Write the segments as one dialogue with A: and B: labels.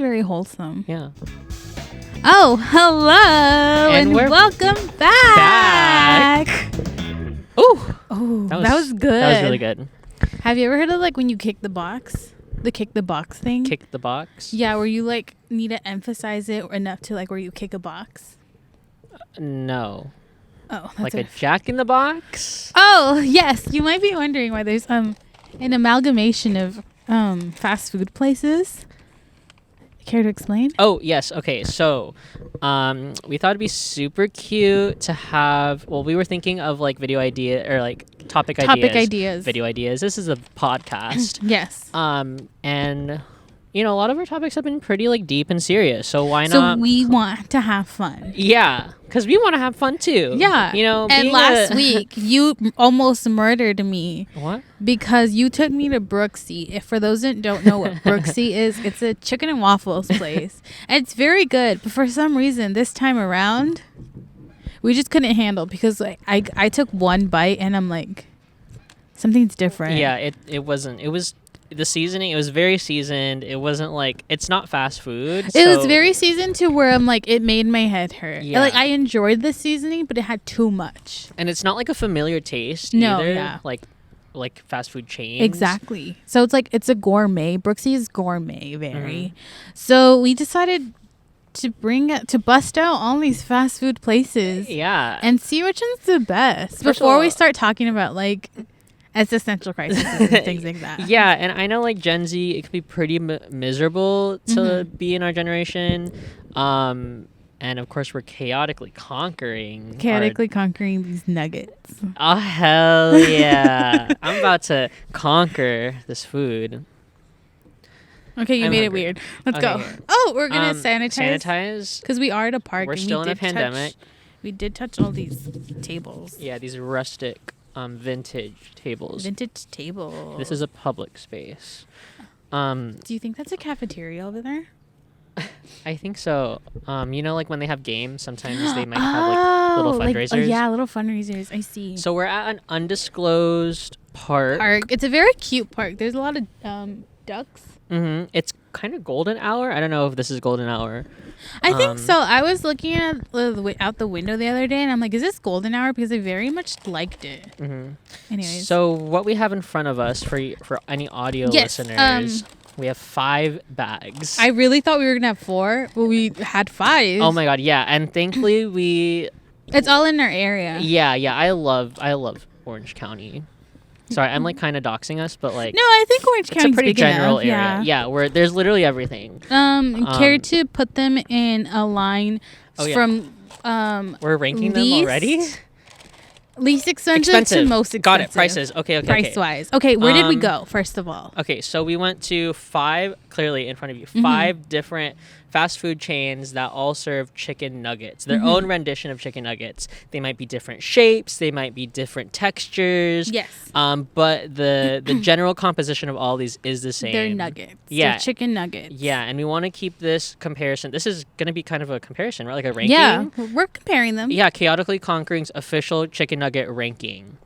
A: very wholesome.
B: Yeah.
A: Oh, hello and welcome back.
B: Ooh.
A: Oh, that was good.
B: That was really good.
A: Have you ever heard of like when you kick the box? The kick the box thing?
B: Kick the box?
A: Yeah, where you like need to emphasize it enough to like where you kick a box.
B: No.
A: Oh,
B: that's like a Jack in the Box?
A: Oh, yes. You might be wondering why there's an amalgamation of fast food places. Care to explain?
B: Oh, yes. Okay. So, we thought it'd be super cute to have, well, we were thinking of like video idea or like topic ideas. Video ideas. This is a podcast.
A: Yes.
B: And you know, a lot of our topics have been pretty like deep and serious. So why not?
A: So we want to have fun.
B: Yeah, because we want to have fun too.
A: Yeah.
B: You know,
A: and last week you almost murdered me.
B: What?
A: Because you took me to Brooksy. If for those that don't know what Brooksy is, it's a chicken and waffles place. And it's very good. But for some reason, this time around, we just couldn't handle because like I took one bite and I'm like, something's different.
B: Yeah, it wasn't. It was the seasoning. It was very seasoned. It wasn't like, it's not fast food.
A: It was very seasoned to where I'm like, it made my head hurt.
B: Yeah.
A: Like I enjoyed the seasoning, but it had too much.
B: And it's not like a familiar taste
A: no,
B: either.
A: Yeah.
B: Like fast food chains.
A: Exactly. So it's like, it's a gourmet. Brooksy is gourmet, very. So we decided to bust out all these fast food places.
B: Yeah.
A: And see which one's the best. Before we start talking about like existential crises and things like that.
B: Yeah, and I know like Gen Z, it can be pretty miserable to be in our generation. And of course, we're chaotically conquering
A: these nuggets.
B: Oh, hell yeah. I'm about to conquer this food.
A: Okay, you made it weird. Let's go. Oh, we're going to sanitize. Because we are at a park.
B: We're still in a pandemic.
A: We did touch all these tables.
B: Yeah, these rustic vintage tables. This is a public space.
A: Do you think that's a cafeteria over there?
B: I think so. You know, like when they have games, sometimes they might have like little fundraisers.
A: Yeah, little fundraisers. I see.
B: So we're at an undisclosed park.
A: It's a very cute park. There's a lot of ducks.
B: It's kind of golden hour. I don't know if this is golden hour.
A: I think so. I was looking at out the window the other day, and I'm like, "Is this golden hour?" Because I very much liked it. Anyways,
B: so what we have in front of us for any audio listeners, we have 5 bags.
A: I really thought we were gonna have 4, but we had 5.
B: Oh my god, yeah! And thankfully
A: it's all in our area.
B: Yeah. I love Orange County. Sorry, I'm like kind of doxing us, but like
A: no, I think Orange County is
B: a pretty
A: big
B: general
A: enough,
B: area. Yeah, where there's literally everything.
A: Care to put them in a line from
B: we're ranking them already.
A: Least expensive to most expensive.
B: Got it. Prices. Okay.
A: Price wise. Okay, where did we go first of all?
B: Okay, so we went to 5, clearly in front of you, 5 different fast food chains that all serve chicken nuggets, their own rendition of chicken nuggets. They might be different shapes, they might be different textures.
A: Yes.
B: But the general composition of all these is the same.
A: They're nuggets.
B: Yeah.
A: They're chicken nuggets.
B: Yeah, and we want to keep this comparison. This is going to be kind of a comparison, right? Like a ranking.
A: Yeah, we're comparing them.
B: Yeah, Chaotically Conquering's official chicken nugget ranking.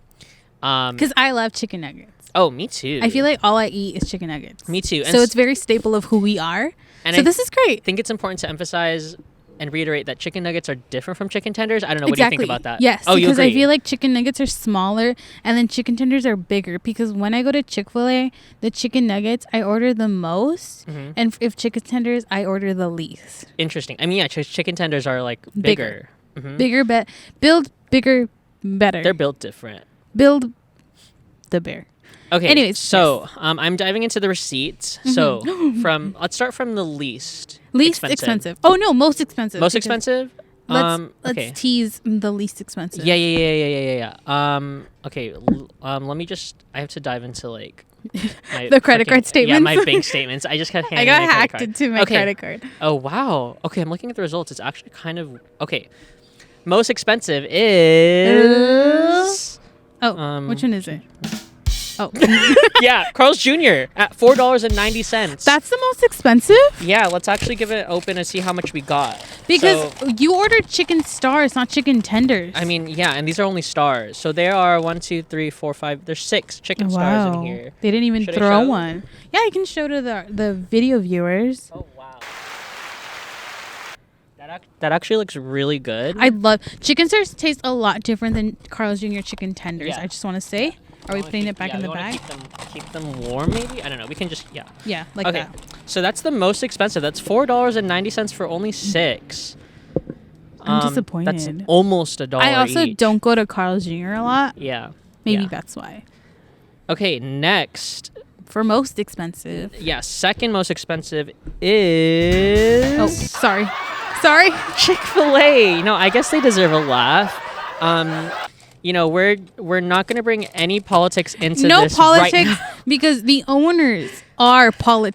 A: Because I love chicken nuggets.
B: Oh, me too.
A: I feel like all I eat is chicken nuggets.
B: Me too.
A: So it's very staple of who we are. And so this is great.
B: I think it's important to emphasize and reiterate that chicken nuggets are different from chicken tenders. I don't know. What do you think about that?
A: Yes.
B: Oh,
A: because I feel like chicken nuggets are smaller and then chicken tenders are bigger. Because when I go to Chick-fil-A, the chicken nuggets, I order the most. And if chicken tenders, I order the least.
B: Interesting. I mean, yeah, chicken tenders are like bigger.
A: Bigger, build bigger, better.
B: They're built different.
A: Build the bear.
B: Okay.
A: Anyways,
B: so I'm diving into the receipts. So let's start from the least
A: expensive. Oh no, most expensive.
B: Most expensive.
A: Let's tease the least expensive.
B: Yeah. Okay. Let me just. I have to dive into like
A: the credit card statements.
B: Yeah, my bank statements. I just got
A: I got hacked into my credit card.
B: Oh wow. Okay, I'm looking at the results. It's actually kind of okay. Most expensive is.
A: Which one is it? Oh.
B: Yeah, Carl's Jr. at $4.90.
A: That's the most expensive?
B: Yeah, let's actually give it open and see how much we got.
A: Because you ordered chicken stars, not chicken tenders.
B: I mean, yeah, and these are only stars. So there are 1, 2, 3, 4, 5. There's 6 chicken stars in here.
A: They didn't even throw one. Yeah, you can show to the video viewers.
B: Oh, wow. That actually looks really good.
A: I love chicken stars. Taste a lot different than Carl's Jr. chicken tenders.
B: Yeah.
A: I just want to say. Are we putting it back in the bag?
B: Keep them warm, maybe. I don't know. We can just
A: Yeah, like
B: okay.
A: that.
B: So that's the most expensive. That's $4.90 for only 6.
A: I'm disappointed.
B: That's almost $1.
A: I also
B: each.
A: don't go to Carl's Jr. a lot.
B: Yeah.
A: Maybe
B: yeah.
A: that's why.
B: Okay, next.
A: For most expensive.
B: Yeah, second most expensive is.
A: Oh, sorry.
B: Chick-fil-A. I guess they deserve a laugh. We're not going to bring any politics into
A: no
B: this
A: politics
B: right now.
A: because the owners are political.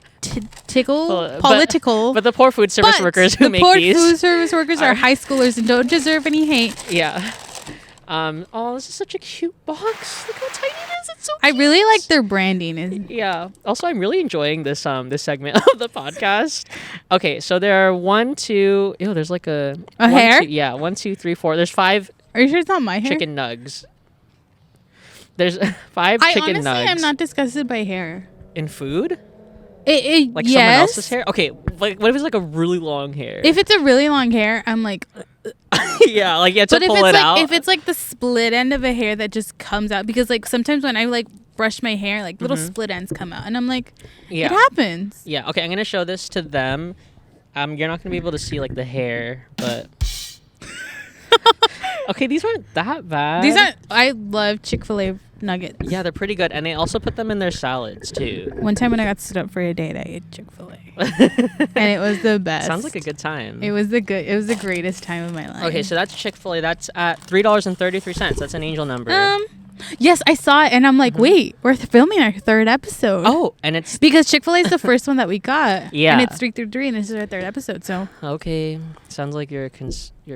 B: But the poor food service workers who make these.
A: The poor food service workers are high schoolers and don't deserve any hate.
B: Yeah. Oh, this is such a cute box. Look how tiny it is. It's so cute.
A: I really like their branding.
B: Yeah. Also, I'm really enjoying this segment of the podcast. Okay, so there are 1, 2. Ew, there's like a
A: hair.
B: 2, yeah, 1, 2, 3, 4. There's 5.
A: Are you sure it's not my hair?
B: Chicken nugs. There's 5 chicken nugs.
A: I'm not disgusted by hair.
B: In food?
A: Like
B: someone else's hair? Okay, like what if it's like a really long hair?
A: If it's a really long hair, I'm like
B: yeah, like you have to
A: but
B: pull it out.
A: If it's like the split end of a hair that just comes out, because like sometimes when I like brush my hair, like little split ends come out, and I'm like, it happens.
B: Yeah. Okay, I'm gonna show this to them. You're not gonna be able to see like the hair, but okay, these weren't that bad.
A: I love Chick-fil-A nuggets.
B: Yeah, they're pretty good, and they also put them in their salads too.
A: One time when I got stood up for a date, I ate Chick-fil-A, and it was the best.
B: Sounds like a good time.
A: It was the greatest time of my life.
B: Okay, so that's Chick-fil-A. That's at $3.33. That's an angel number.
A: Yes, I saw it, and I'm like, wait, we're filming our 3rd episode.
B: Oh, and it's
A: because Chick-fil-A is the first one that we got.
B: Yeah,
A: and it's 3 through 3, and this is our 3rd episode. So
B: okay, sounds like you're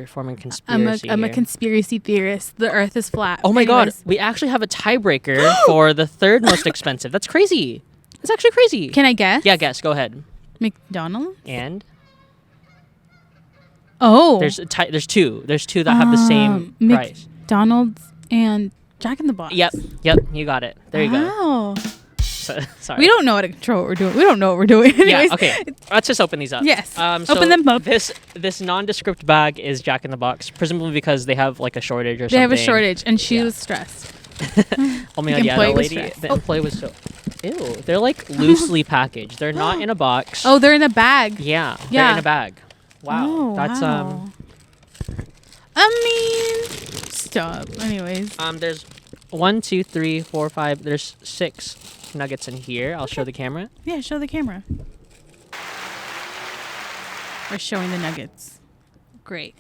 B: forming conspiracy.
A: I'm a conspiracy theorist. The Earth is flat.
B: Oh my God, we actually have a tiebreaker for the 3rd most expensive. That's crazy. That's actually crazy.
A: Can I guess?
B: Yeah, guess. Go ahead.
A: McDonald's.
B: And
A: there's
B: 2. There's 2 that have the same price.
A: McDonald's and Jack in the Box.
B: Yep, you got it. There you go. Sorry.
A: We don't know how to control what we're doing. We don't know what we're doing.
B: Yeah, okay. Let's just open these up.
A: Yes.
B: Open
A: them up.
B: This nondescript bag is Jack in the Box, presumably because they have like a shortage or something.
A: They have a shortage, and she was stressed.
B: Oh my God, yeah, the employee was so... Ew, they're like loosely packaged. They're not in a box.
A: Oh, they're in a bag.
B: Yeah, they're in a bag. Wow.
A: Oh,
B: that's
A: wow. Stop. Anyways.
B: There's 1, 2, 3, 4, 5. There's 6 nuggets in here. I'll show the camera.
A: Yeah, show the camera. We're showing the nuggets. Great.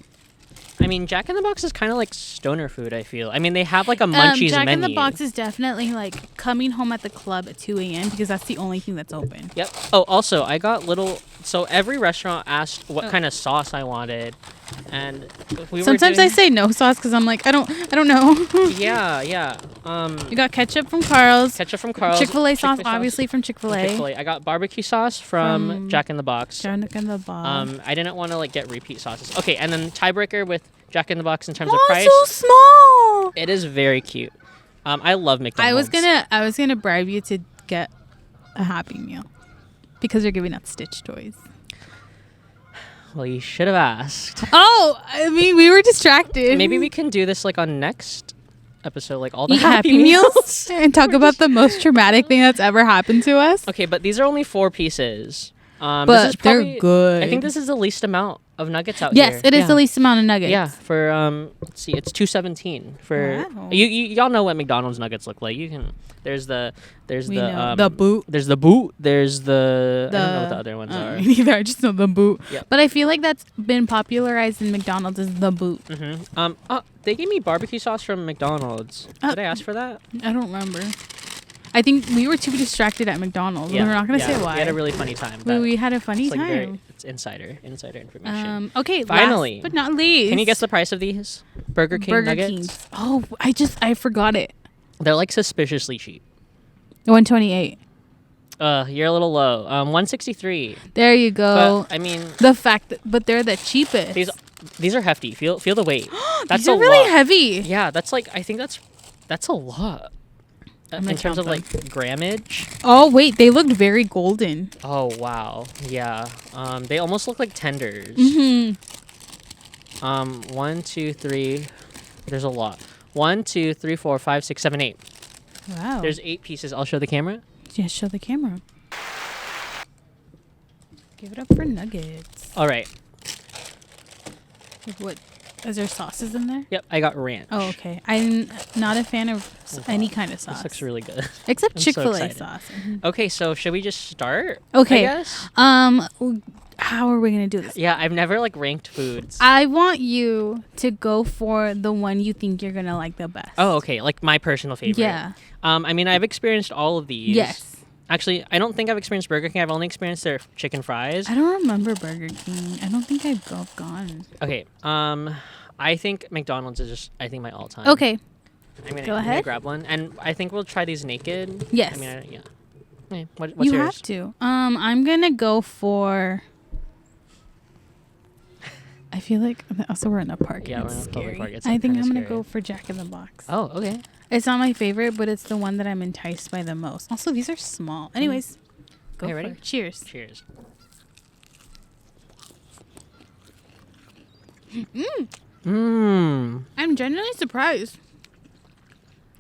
B: I mean, Jack in the Box is kind of like stoner food, I feel. I mean, they have like a munchies
A: Jack
B: menu.
A: in the Box is definitely like coming home at the club at 2 a.m. because that's the only thing that's open.
B: Yep. Oh, also, I got so every restaurant asked what kind of sauce I wanted. And
A: sometimes I say no sauce because I'm like, I don't know.
B: Yeah.
A: You got ketchup from Carl's.
B: Chick-fil-A
A: sauce, obviously from Chick-fil-A.
B: I got barbecue sauce from Jack in the Box.
A: Jack in the Box.
B: I didn't want to like get repeat sauces. Okay, and then tiebreaker with Jack in the Box in terms of price.
A: Oh, so small.
B: It is very cute. I love McDonald's.
A: I was gonna bribe you to get a Happy Meal because they're giving out Stitch toys.
B: Well, you should have asked.
A: Oh, I mean, we were distracted.
B: Maybe we can do this like on next episode, like all the
A: Eat
B: Happy Meals
A: and talk about the most traumatic thing that's ever happened to us.
B: Okay, but these are only 4 pieces.
A: But they're good.
B: I think this is the least amount of nuggets out here.
A: Yes, it is the least amount of nuggets.
B: Yeah, for let's see, it's $2.17 for y'all know what McDonald's nuggets look like. You can there's the
A: boot.
B: There's the boot. There's the I don't know what the other ones are.
A: Me neither. I just know the boot.
B: Yep.
A: But I feel like that's been popularized in McDonald's as the boot.
B: They gave me barbecue sauce from McDonald's. Did I ask for that?
A: I don't remember. I think we were too distracted at McDonald's.
B: Yeah,
A: We're not going to say why.
B: We had a really funny time.
A: We had a funny time.
B: It's insider information.
A: Okay,
B: finally,
A: last but not least.
B: Can you guess the price of these Burger King nuggets? Kings.
A: Oh, I forgot it.
B: They're like suspiciously cheap.
A: $128.
B: You're a little low. $163.
A: There you go.
B: But, I mean,
A: but they're the cheapest.
B: These are hefty. Feel the weight.
A: That's these are really heavy.
B: Yeah, that's like I think that's a lot. In terms of like grammage.
A: Oh wait, they looked very golden.
B: Oh wow, yeah. They almost look like tenders. 1, 2, 3. There's a lot. 1, 2, 3, 4, 5, 6, 7, 8.
A: Wow.
B: There's 8 pieces. I'll show the camera.
A: Yeah, show the camera. Give it up for nuggets.
B: All right.
A: What? Is there sauces in there?
B: Yep, I got ranch.
A: Oh, okay. I'm not a fan of any kind of sauce.
B: This looks really good.
A: Except
B: I'm so
A: Chick-fil-A
B: excited.
A: sauce.
B: Okay, so should we just start?
A: Okay.
B: I guess?
A: How are we going to do this?
B: Yeah, I've never like ranked foods.
A: I want you to go for the one you think you're going to like the best.
B: Oh, okay. Like my personal favorite.
A: Yeah.
B: I mean, I've experienced all of these.
A: Yes.
B: Actually, I don't think I've experienced Burger King. I've only experienced their chicken fries.
A: I don't remember Burger King. I don't think I've gone.
B: Okay. I think McDonald's is just, I think, my all-time.
A: Okay.
B: I'm
A: Go
B: gonna
A: ahead.
B: grab one, and I think we'll try these naked.
A: Yes.
B: I mean, yeah. Okay, what's
A: You
B: yours?
A: have to. I'm going to go for... I feel like also we're in a park.
B: Yeah,
A: and
B: we're in
A: it's
B: a public
A: scary.
B: park. It's,
A: I
B: like,
A: think
B: kinda
A: I'm gonna
B: scary.
A: go for Jack in the Box.
B: Oh, okay.
A: It's not my favorite, but it's the one that I'm enticed by the most. Also, these are small. Anyways, go
B: Okay,
A: for
B: ready?
A: it. Cheers.
B: Cheers. Mmm.
A: I'm genuinely surprised.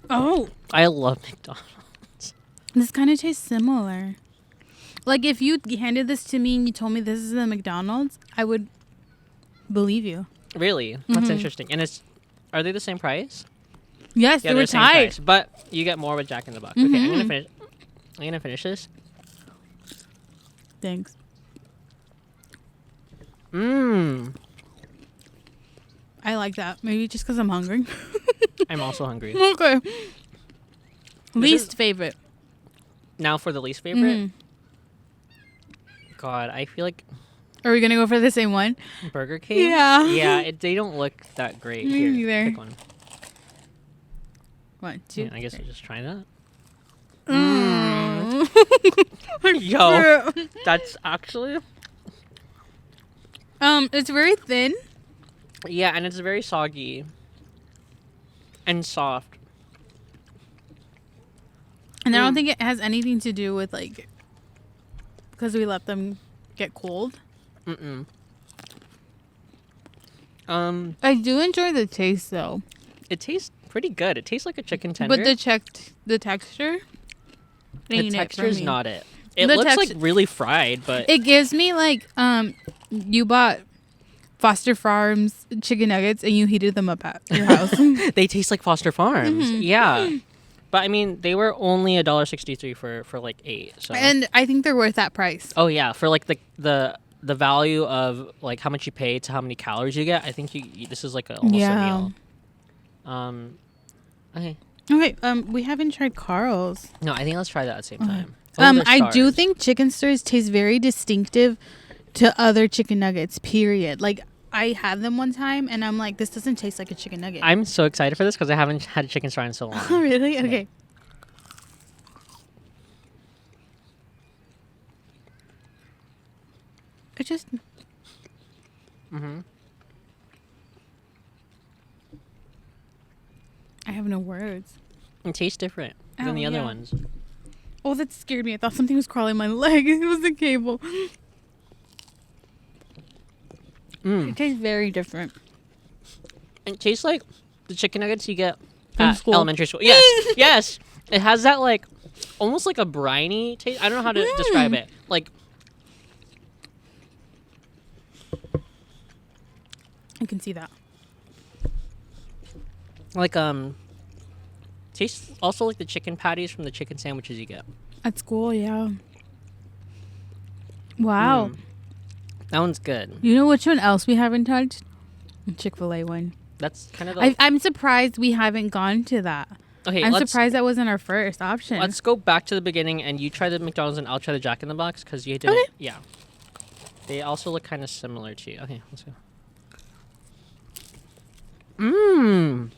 A: Oh,
B: I love McDonald's.
A: this kind of tastes similar. Like if you handed this to me and you told me this is the McDonald's, I would believe you.
B: Really? That's
A: Mhm.
B: interesting. And are they the same price?
A: Yes,
B: Yeah,
A: they
B: they're
A: were
B: the same
A: tied.
B: price, but you get more with Jack in the Box. Okay, I'm
A: Mhm.
B: gonna finish. I'm gonna finish this.
A: Thanks.
B: Mmm.
A: I like that. Maybe just because I'm hungry.
B: I'm also hungry.
A: Okay. Least
B: is-
A: favorite.
B: Now for the least favorite.
A: Mhm.
B: God, I feel like
A: Are we gonna go for the same one?
B: Burger King.
A: Yeah.
B: Yeah, they don't look that great.
A: Me
B: Here,
A: neither.
B: pick one.
A: 1, 2.
B: Yeah, I guess I'll just try that.
A: Mm.
B: Yo, that's actually.
A: It's very thin.
B: Yeah, and it's very soggy. And soft.
A: And I don't think it has anything to do with like because we let them get cold.
B: Mm-mm.
A: I do enjoy the taste though.
B: It tastes pretty good. It tastes like a chicken tender.
A: But the texture
B: the
A: ain't it for
B: texture is
A: me.
B: not it. It
A: The
B: looks like
A: texture-
B: really fried, but
A: It gives me like you bought Foster Farms chicken nuggets and you heated them up at your house.
B: they taste like Foster Farms.
A: Mhm.
B: Yeah. But I mean, they were only $1.63 for like 8. So.
A: And I think they're worth that price.
B: Oh yeah, for like the value of like how much you pay to how many calories you get, I think this is like almost
A: Yeah.
B: a meal. Okay.
A: Okay, we haven't tried Carl's.
B: No, I think let's try that at the same time. Oh, they're
A: I do
B: stars.
A: think chicken stars taste very distinctive to other chicken nuggets, period. Like, I had them one time, and I'm like, this doesn't taste like a chicken nugget.
B: I'm so excited for this because I haven't had a chicken star in so long.
A: Oh, really? Okay. It just...
B: Mm-hmm.
A: I have no words.
B: It tastes different
A: Oh,
B: than the other
A: yeah.
B: ones.
A: Oh, that scared me. I thought something was crawling my leg. It was the cable.
B: Mm.
A: It tastes very different.
B: It tastes like the chicken nuggets you get
A: From
B: at
A: school.
B: elementary school. Yes, yes. It has that like almost like a briny taste. I don't know how to describe it. Like
A: I can see that.
B: tastes also like the chicken patties from the chicken sandwiches you get.
A: At school, yeah. Wow.
B: Mm. That one's good.
A: You know which one else we haven't touched? Chick-fil-A one.
B: That's kind of the
A: I'm surprised we haven't gone to that.
B: okay.
A: I'm
B: let's
A: surprised that wasn't our first option.
B: let's go back to the beginning and you try the McDonald's and I'll try the Jack in the Box because you didn't.
A: Okay.
B: Yeah. They also look kind of similar to you. Okay, let's go. Mmm.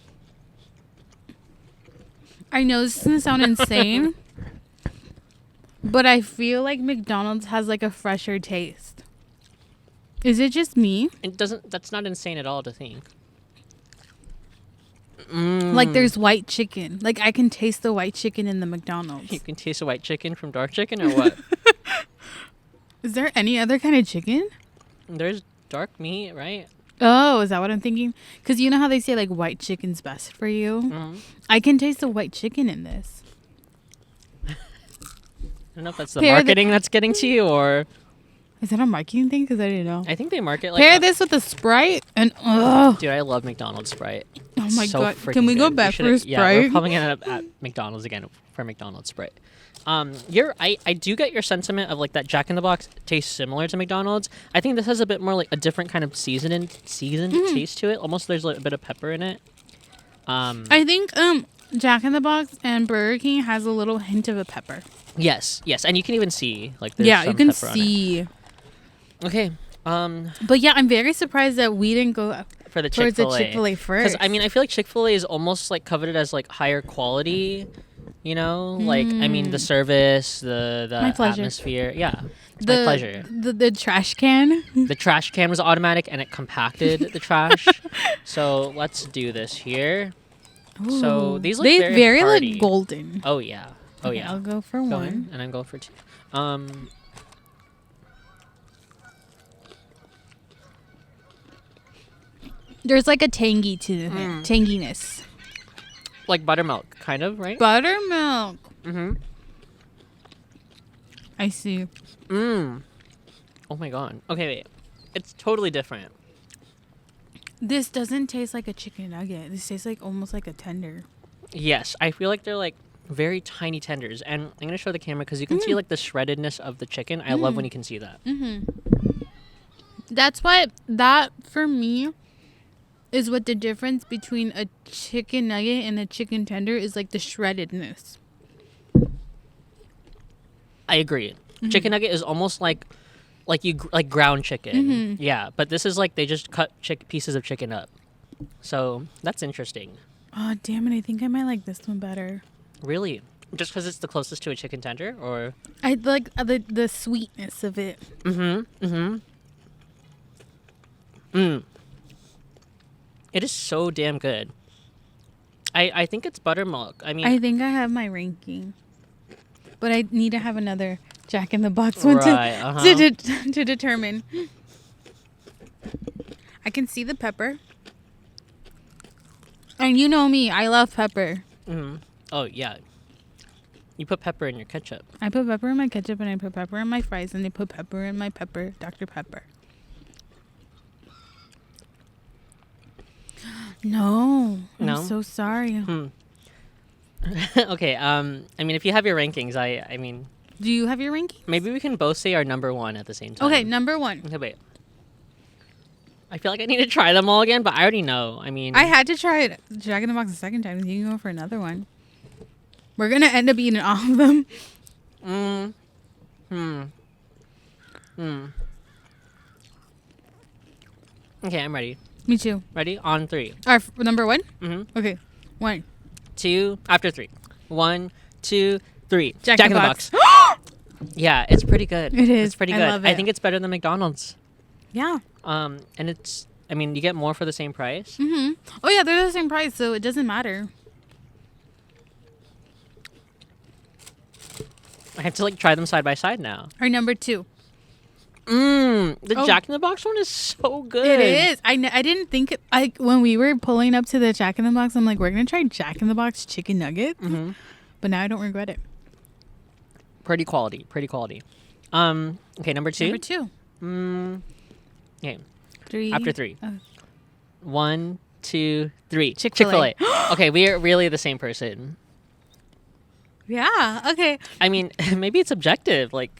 A: I know this is gonna sound insane, but I feel like McDonald's has like a fresher taste. Is it just me?
B: It doesn't. That's not insane at all to think. Mm.
A: Like there's white chicken. Like I can taste the white chicken in the McDonald's.
B: You can taste the white chicken from dark chicken or what?
A: Is there any other kind of chicken?
B: There's dark meat, right?
A: Oh, is that what I'm thinking? Because you know how they say like white chicken's best for you?
B: Mm-hmm.
A: I can taste the white chicken in this.
B: I don't know if that's the marketing that's getting to you, or
A: Is that a marketing thing? Because I didn't know.
B: I think they market like
A: Pair this with a Sprite and oh,
B: dude, I love McDonald's Sprite.
A: oh my
B: So
A: god!
B: freaking
A: Can we go
B: good.
A: back
B: should-
A: for a Sprite?
B: Yeah, we're probably gonna end up at McDonald's again for McDonald's Sprite. I do get your sentiment of like that Jack in the Box tastes similar to McDonald's. I think this has a bit more like a different kind of seasoned taste to it. Almost there's like a bit of pepper in it.
A: I think Jack in the Box and Burger King has a little hint of a pepper.
B: Yes, and you can even see like there's
A: Yeah,
B: some
A: you can
B: pepper on it.
A: see.
B: Okay.
A: But yeah, I'm very surprised that we didn't go
B: For the
A: towards the
B: Chick-fil-A.
A: Chick-fil-A first.
B: Because I mean, I feel like Chick-fil-A is almost like coveted as like higher quality. You know, like I mean, the service, the
A: My pleasure.
B: atmosphere. Yeah, it's my pleasure.
A: The trash can.
B: The trash can was automatic and it compacted the trash. So let's do this here. So
A: Ooh.
B: these look
A: they
B: very hearty.
A: like golden.
B: Oh yeah. Oh
A: Okay,
B: yeah.
A: I'll go for
B: Go
A: one.
B: in, and I'm going for 2.
A: There's like a tangy to it. Tanginess.
B: Like buttermilk, kind of, right?
A: Buttermilk.
B: Mm-hmm.
A: I see.
B: Oh my god. Okay, wait. It's totally different.
A: This doesn't taste like a chicken nugget. This tastes like almost like a tender.
B: Yes, I feel like they're like very tiny tenders, and I'm gonna show the camera because you can see like the shreddedness of the chicken. I love when you can see that.
A: That's what that for me is what the difference between a chicken nugget and a chicken tender is, like the shreddedness.
B: I agree. Chicken nugget is almost like ground chicken. Yeah, but this is like they just cut pieces of chicken up. So that's interesting.
A: Oh damn it! I think I might like this one better.
B: Really, just because it's the closest to a chicken tender, or
A: I like the sweetness of it.
B: It is so damn good. I think it's buttermilk. I mean,
A: I think I have my ranking, but I need to have another Jack in the Box one
B: Right,
A: to determine. I can see the pepper, and you know me, I love pepper.
B: oh yeah, you put pepper in your ketchup.
A: I put pepper in my ketchup, and I put pepper in my fries, and I put pepper in my Dr. Pepper. No,
B: No?
A: I'm so sorry.
B: Okay. I mean, if you have your rankings, I mean,
A: Do you have your ranking?
B: maybe we can both say our number one at the same time.
A: Okay, number one.
B: Okay, wait. I feel like I need to try them all again, but I already know. I mean,
A: I had to try it Jack in the Box a second time. You can go for another one. We're gonna end up eating all of them.
B: Okay, I'm ready.
A: Me too.
B: Ready? On 3.
A: Number one.
B: Mm-hmm.
A: Okay, 1.
B: 2. After 3. 1, 2, 3.
A: Jack in the Box.
B: Yeah, it's pretty good.
A: It is.
B: It's pretty
A: I
B: good.
A: love
B: I
A: it.
B: think it's better than McDonald's.
A: Yeah.
B: And it's. I mean, you get more for the same price.
A: Oh yeah, they're the same price, so it doesn't matter.
B: I have to like try them side by side now.
A: Our number 2.
B: The Jack in the Box one is so good.
A: It is. I didn't think when we were pulling up to the Jack in the Box, I'm like, we're gonna try Jack in the Box chicken nuggets. But now I don't regret it.
B: Pretty quality. Okay, number 2.
A: Number 2.
B: Okay,
A: 3.
B: after 3.
A: Oh.
B: 1, 2, 3.
A: Chick-fil-A.
B: Okay, we are really the same person.
A: Yeah. Okay.
B: I mean, maybe it's objective. Like,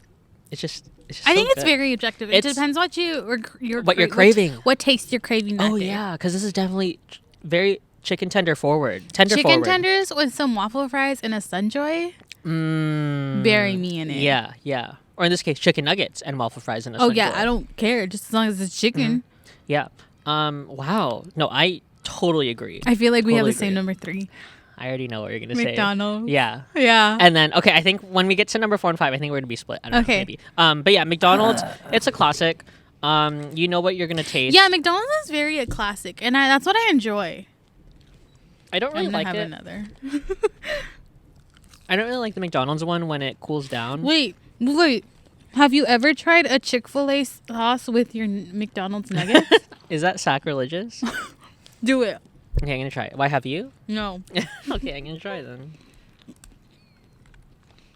B: it's just
A: I think
B: so
A: it's
B: good.
A: very objective. It depends what you're
B: What you're craving.
A: What taste you're craving that
B: Oh
A: day.
B: yeah, because this is definitely very chicken tender forward.
A: Chicken tenders with some waffle fries and a Sunjoy. Bury me in it.
B: Yeah. Or in this case, chicken nuggets and waffle fries and a
A: Oh
B: Sunjoy.
A: yeah, I don't care, just as long as it's chicken.
B: Yeah. Wow. No, I totally agree.
A: I feel like we have the
B: Totally
A: same
B: agree.
A: number 3.
B: I already know what you're gonna say.
A: McDonald's.
B: Yeah.
A: Yeah.
B: And then okay, I think when we get to number 4 and 5, I think we're gonna be split. I don't know,
A: Okay.
B: maybe. But yeah, McDonald's, it's a classic. You know what you're gonna taste.
A: Yeah, McDonald's is very a classic, and that's what I enjoy.
B: I don't really
A: I'm gonna
B: like
A: have
B: it.
A: another.
B: I don't really like the McDonald's one when it cools down.
A: Wait. Have you ever tried a Chick-fil-A sauce with your McDonald's nuggets?
B: Is that sacrilegious?
A: Do it.
B: Okay, I'm gonna try it. Why have you?
A: No.
B: Okay, I'm gonna try then.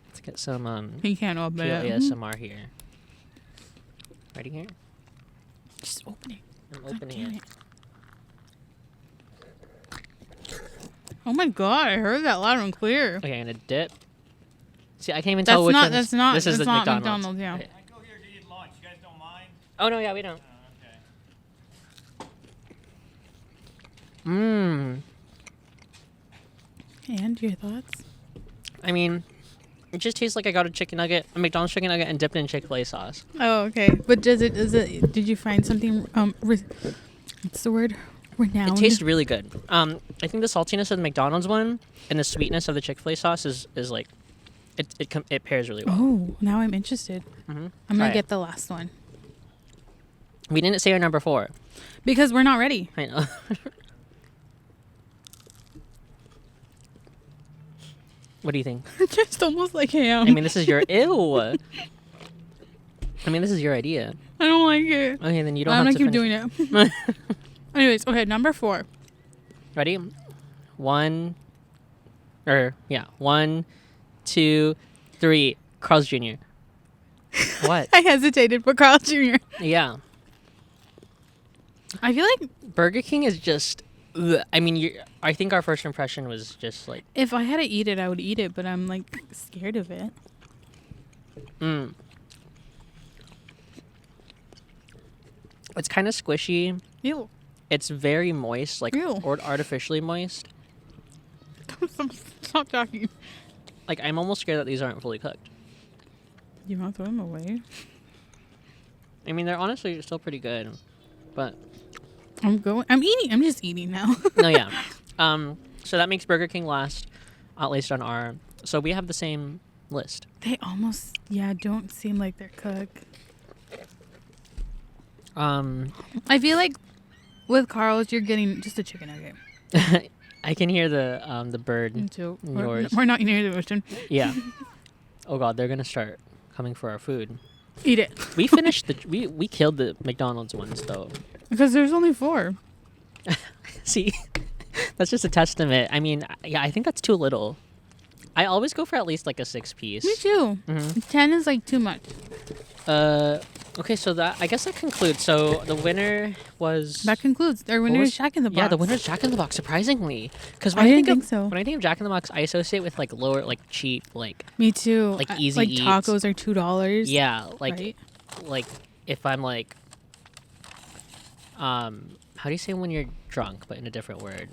B: Let's get some
A: He can't open
B: pure
A: it.
B: ASMR here. Ready here?
A: Just open it.
B: I'm opening
A: damn
B: it.
A: it. Oh my god, I heard that loud and clear.
B: Okay, I'm gonna dip. See, I can't even tell which one. This is the McDonald's.
A: Yeah.
B: Okay.
C: I go here to eat lunch. You guys don't mind?
B: Oh no, yeah, we don't.
C: Okay.
B: Mmm.
A: And your thoughts?
B: I mean, it just tastes like I got a McDonald's chicken nugget, and dipped in Chick-fil-A sauce.
A: Oh, okay. But did you find something, what's the word? Renowned?
B: It tastes really good. I think the saltiness of the McDonald's one and the sweetness of the Chick-fil-A sauce is like, it pairs really well.
A: Oh, now I'm interested.
B: Mm-hmm.
A: I'm going to get the last one.
B: We didn't say our number 4.
A: Because we're not ready.
B: I know. What do you think?
A: It tastes almost like ham.
B: I mean, this is your ew. I mean, this is your idea.
A: I don't like it.
B: Okay, then you don't
A: I'm
B: have
A: going
B: to
A: to keep doing it. Anyways, okay, number 4.
B: Ready? 1, 2, 3. Carl's Jr. What?
A: I hesitated for Carl Jr.
B: Yeah.
A: I feel like
B: Burger King is just... ugh. I mean, I think our first impression was just like...
A: if I had to eat it, I would eat it, but I'm like scared of it.
B: Mm. It's kind of squishy.
A: Ew.
B: It's very moist, like
A: Ew.
B: or artificially moist.
A: Stop talking.
B: Like, I'm almost scared that these aren't fully cooked.
A: You want to throw them away?
B: I mean, they're honestly still pretty good, but
A: I'm eating. I'm just eating now.
B: no, yeah. So that makes Burger King last, at least on our. So we have the same list.
A: They almost, don't seem like they're cooked. I feel like with Carl's, you're getting just a chicken nugget.
B: I can hear the bird.
A: Me too.
B: in yours.
A: We're not near the ocean.
B: Yeah. Oh God, they're gonna start coming for our food.
A: Eat it.
B: We finished we killed the McDonald's ones though.
A: Because there's only 4.
B: See, that's just a testament. I mean, yeah, I think that's too little. I always go for at least like a 6 piece.
A: Me too.
B: Mm-hmm.
A: 10 is like too much.
B: Okay, so I guess that concludes. So the winner was.
A: That concludes. Our winner is Jack in the Box.
B: Yeah, the winner is Jack in the Box. Surprisingly, because
A: I didn't think so.
B: When I think of Jack in the Box, I associate with like lower, like cheap, like.
A: Me too.
B: Like easy
A: like
B: eats.
A: tacos are $2.
B: Yeah, like
A: right?
B: like if I'm like. How do you say when you're drunk, but in a different word?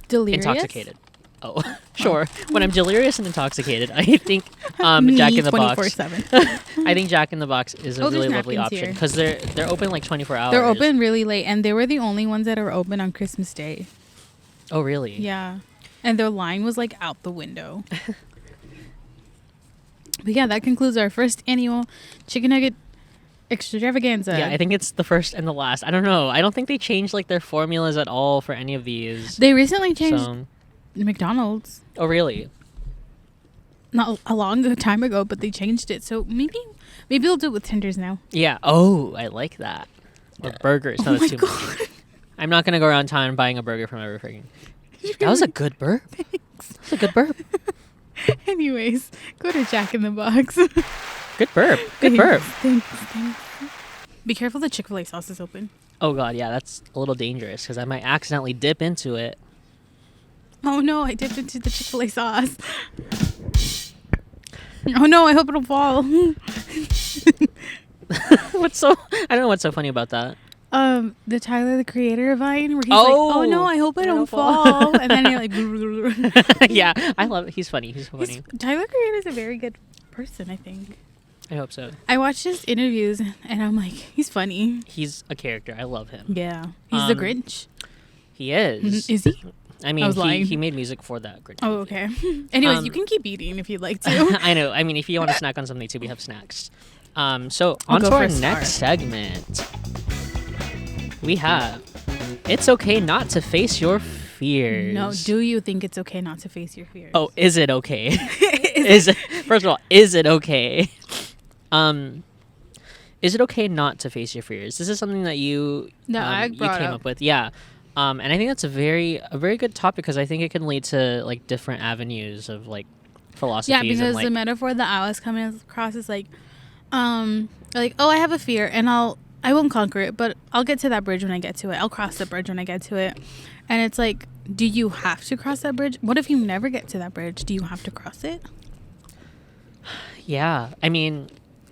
A: Delirious.
B: Intoxicated. Oh, sure. When I'm delirious and intoxicated, I think Jack in the Box.
A: 24/7.
B: I think Jack in the Box is a really
A: there's
B: lovely
A: napkins
B: option
A: here.
B: because they're open like 24 hours.
A: They're open really late, and they were the only ones that are open on Christmas Day.
B: Oh, really?
A: Yeah. And their line was like out the window. But yeah, that concludes our first annual chicken nugget extravaganza.
B: Yeah, I think it's the first and the last. I don't know. I don't think they changed like their formulas at all for any of these.
A: They recently changed
B: So-
A: McDonald's.
B: Oh, really?
A: Not a long time ago, but they changed it. So maybe we'll do it with tenders now.
B: Yeah. Oh, I like that. Or burgers. No,
A: Oh
B: that's
A: my
B: too much. I'm not gonna go around town buying a burger from every freaking. That was a good burp.
A: Thanks.
B: That was a good burp.
A: Anyways, go to Jack in the Box.
B: Good burp. Good burp.
A: Thanks. Be careful, the Chick-fil-A sauce is open.
B: Oh God, yeah, that's a little dangerous because I might accidentally dip into it.
A: Oh no, I dipped into the Chick-fil-A sauce. Oh no, I hope it'll fall.
B: I don't know what's so funny about that.
A: The Tyler the Creator Vine where he's
B: Oh,
A: like, oh no, I hope I don't fall. And then you're like,
B: Yeah, I love it. He's funny. He's so funny.
A: Tyler Creator is a very good person, I think.
B: I hope so.
A: I watched his interviews and I'm like, he's funny.
B: He's a character. I love him.
A: Yeah. He's the Grinch.
B: He is.
A: Is he?
B: I mean,
A: was lying.
B: he made music for that. Grinch
A: Oh,
B: movie.
A: okay. Anyways, you
B: Um,
A: can keep eating if you'd like to.
B: I know. I mean, if you want to snack on something too, we have snacks. So
A: I'll
B: on
A: go
B: to
A: for
B: our
A: a star.
B: next segment. We have It's Okay Not to Face Your Fears.
A: No, do you think it's okay not to face your fears?
B: Oh, is it okay? First of all, is it okay? is it okay not to face your fears? This is something that you
A: I
B: you
A: brought
B: came
A: up.
B: up with. Yeah. And I think that's a very good topic because I think it can lead to like different avenues of like philosophies.
A: Yeah,
B: and,
A: because
B: like,
A: the metaphor that I was coming across is like, oh, I have a fear and I won't conquer it, but I'll get to that bridge when I get to it. I'll cross the bridge when I get to it. And it's like, do you have to cross that bridge? What if you never get to that bridge? Do you have to cross it?
B: yeah. I mean,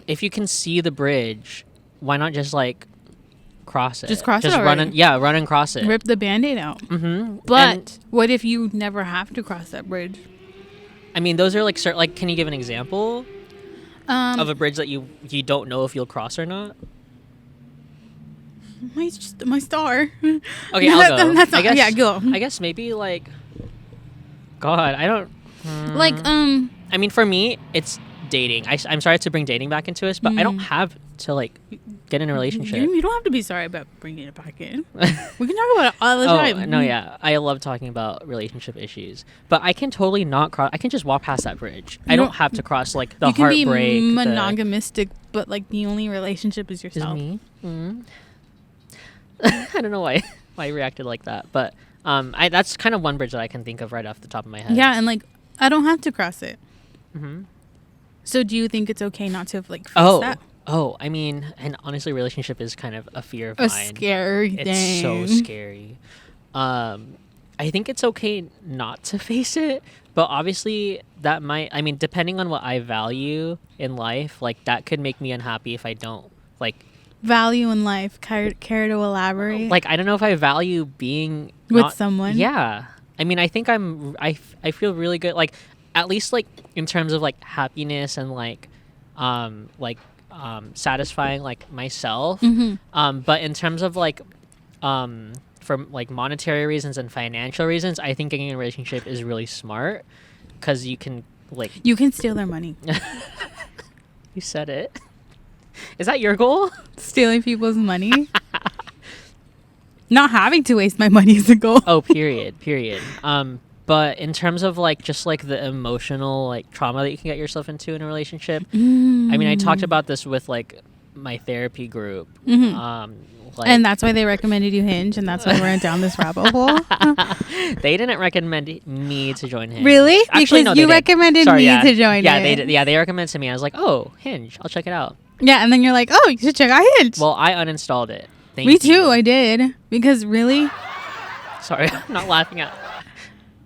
B: if you can see the bridge, why not just like cross it?
A: Just cross it
B: run
A: already.
B: run and cross it.
A: Rip the Band-Aid out.
B: Mm-hmm.
A: But what if you never have to cross that bridge?
B: I mean, those are like can you give an example of a bridge that you don't know if you'll cross or not?
A: My star.
B: Okay, I'll go.
A: That's not,
B: I guess,
A: yeah, go.
B: I guess maybe like, God, I don't.
A: Like,
B: I mean, for me, it's dating. I'm sorry to bring dating back into this, but I don't have to like get in a relationship.
A: You don't have to be sorry about bringing it back in. We can talk about it all the time.
B: No, yeah, I love talking about relationship issues, but I can totally not cross. I can just walk past that bridge. I don't have to cross like the
A: you can
B: heartbreak.
A: be monogamistic, but like the only relationship is
B: Is
A: yourself.
B: me? I don't know why I reacted like that, but that's kind of one bridge that I can think of right off the top of my head.
A: Yeah, and like I don't have to cross it.
B: Mm-hmm.
A: So do you think it's okay not to like face that?
B: Oh, I mean, and honestly, relationship is kind of a fear of
A: A
B: mine.
A: scary thing.
B: It's so scary. I think it's okay not to face it, but obviously that might. I mean, depending on what I value in life, like that could make me unhappy if I don't like.
A: Value in life. Care to elaborate?
B: Like I don't know if I value being
A: with someone.
B: Yeah, I mean, I think I feel really good. Like at least like in terms of like happiness and like satisfying like myself.
A: Mm-hmm.
B: But in terms of like for like monetary reasons and financial reasons, I think getting in a relationship is really smart because you can like
A: You can steal their money.
B: You said it. Is that your goal?
A: Stealing people's money. Not having to waste my money is a goal.
B: Oh, period. But in terms of like just like the emotional like trauma that you can get yourself into in a relationship, I mean, I talked about this with like my therapy group.
A: Like, and that's why they recommended you Hinge, and that's why we're down this rabbit hole.
B: They didn't recommend me to join Hinge.
A: Really?
B: Actually,
A: because
B: no,
A: you recommended me to join it.
B: Yeah, they did. Yeah, they recommended to me. I was like, oh, Hinge, I'll check it out.
A: Yeah, and then you're like, oh, you should check out Hinge.
B: Well, I uninstalled it.
A: Me too, I did. Because really?
B: Sorry, I'm not laughing at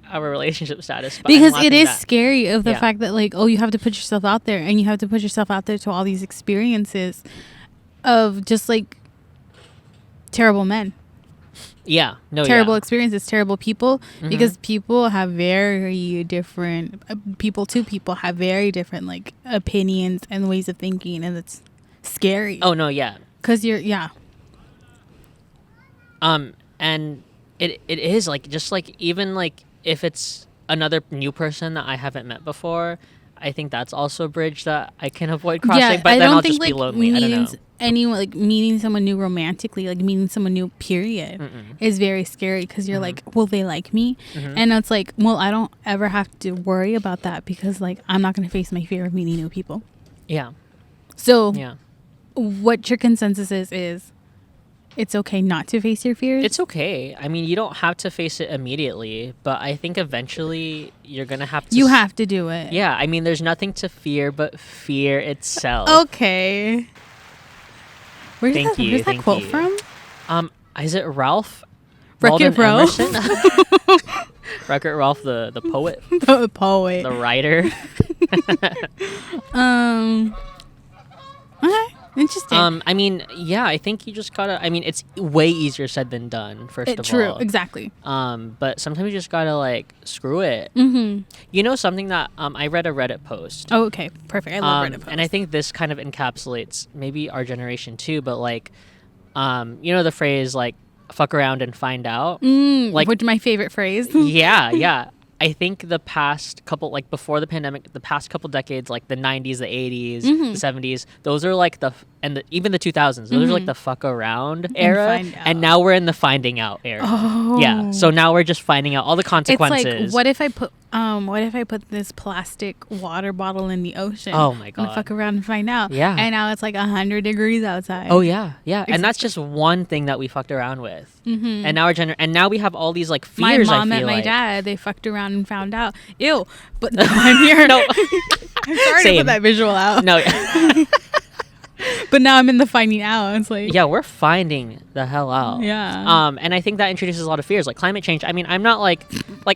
B: our relationship status. But
A: because it is scary of the fact that like, oh, you have to put yourself out there, and you have to put yourself out there to all these experiences of just like terrible men.
B: Yeah. No.
A: Terrible experiences, terrible people, because people have very different. People have very different like opinions and ways of thinking, and it's scary.
B: Oh no, yeah.
A: Because
B: and it is like just like even like if it's another new person that I haven't met before, I think that's also a bridge that I can avoid crossing.
A: Yeah,
B: but
A: I
B: then
A: don't
B: I'll
A: think
B: just
A: like
B: be lonely. I don't know.
A: Anyone like meeting someone new romantically, like meeting someone new, period, is very scary because you're like, will they like me? And it's like, well, I don't ever have to worry about that because like I'm not going to face my fear of meeting new people.
B: Yeah.
A: So
B: yeah,
A: what your consensus is it's okay not to face your fears?
B: It's okay. I mean, you don't have to face it immediately, but I think eventually you're gonna have to.
A: You have to do it.
B: Yeah, I mean, there's nothing to fear but fear itself.
A: Okay. Where's that quote from?
B: Is it Ralph?
A: Wreck-It Ralph?
B: Wreck-It Ralph, the poet.
A: The poet.
B: The writer.
A: Okay. Interesting.
B: I mean, yeah, I think you just gotta. I mean, it's way easier said than done. First of all,
A: true, exactly.
B: But sometimes you just gotta like screw it. You know something that I read a Reddit post.
A: Oh, okay, perfect. I love Reddit posts.
B: And I think this kind of encapsulates maybe our generation too. But like, you know the phrase like "fuck around and find out."
A: Like, which is my favorite phrase.
B: Yeah. I think the past couple, like before the pandemic, the past couple decades, like the 90s, the 80s, the 70s, those are like and even the 2000s. Those are like the fuck around era,
A: find out.
B: and now we're in the finding out era.
A: Oh.
B: Yeah, so now we're just finding out all the consequences.
A: It's like, what if I put this plastic water bottle in the ocean?
B: Oh my
A: I'm gonna
B: God.
A: fuck around and find out.
B: Yeah.
A: And now it's like 100 degrees outside.
B: Oh yeah, and that's just one thing that we fucked around with.
A: Mm-hmm.
B: And now and now we have all these like
A: My
B: fears.
A: mom
B: I
A: and
B: feel
A: my
B: like.
A: dad, they fucked around and found out. Ew. But now I'm here.
B: No.
A: I'm sorry to
B: Same.
A: put that visual out.
B: No.
A: But now I'm in the finding out. It's like,
B: Yeah, we're finding the hell out.
A: Yeah.
B: And I think that introduces a lot of fears, like climate change. I mean, I'm not like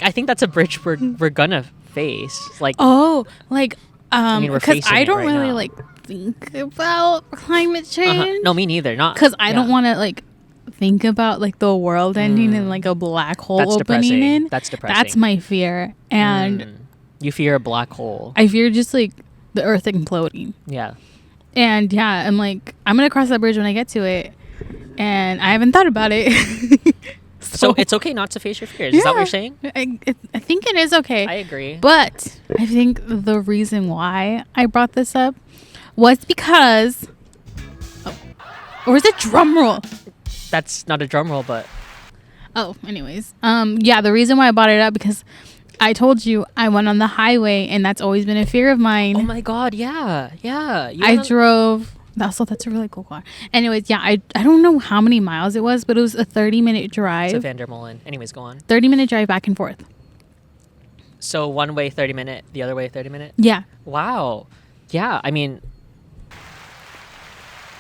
B: I think that's a bridge we're gonna face. Like,
A: oh, like,
B: mean, we're
A: because
B: facing
A: I
B: it
A: don't
B: right
A: really
B: now.
A: like think about climate change.
B: no, me neither. Not
A: Because I don't
B: yeah.
A: want to like think about like the world ending and like a black hole
B: That's
A: opening
B: depressing.
A: in.
B: That's depressing.
A: That's my fear, and
B: You fear a black hole.
A: I fear just like the Earth imploding.
B: Yeah.
A: And yeah, I'm like, I'm gonna cross that bridge when I get to it, and I haven't thought about it.
B: So it's okay not to face your fears. Is that what you're saying?
A: I think it is okay.
B: I agree.
A: But I think the reason why I brought this up was because, or is it drum roll?
B: That's not a drum roll, but
A: Oh, anyways, yeah, the reason why I brought it up because I told you I went on the highway, and that's always been a fear of mine.
B: oh my God, yeah.
A: I drove. That's a really cool car. Anyways, yeah, I don't know how many miles it was, but it was a 30-minute drive.
B: It's a Vandermolen. Anyways, go on.
A: 30-minute drive back and forth.
B: So one way 30 minute, the other way 30 minute.
A: Yeah.
B: Wow. Yeah, I mean,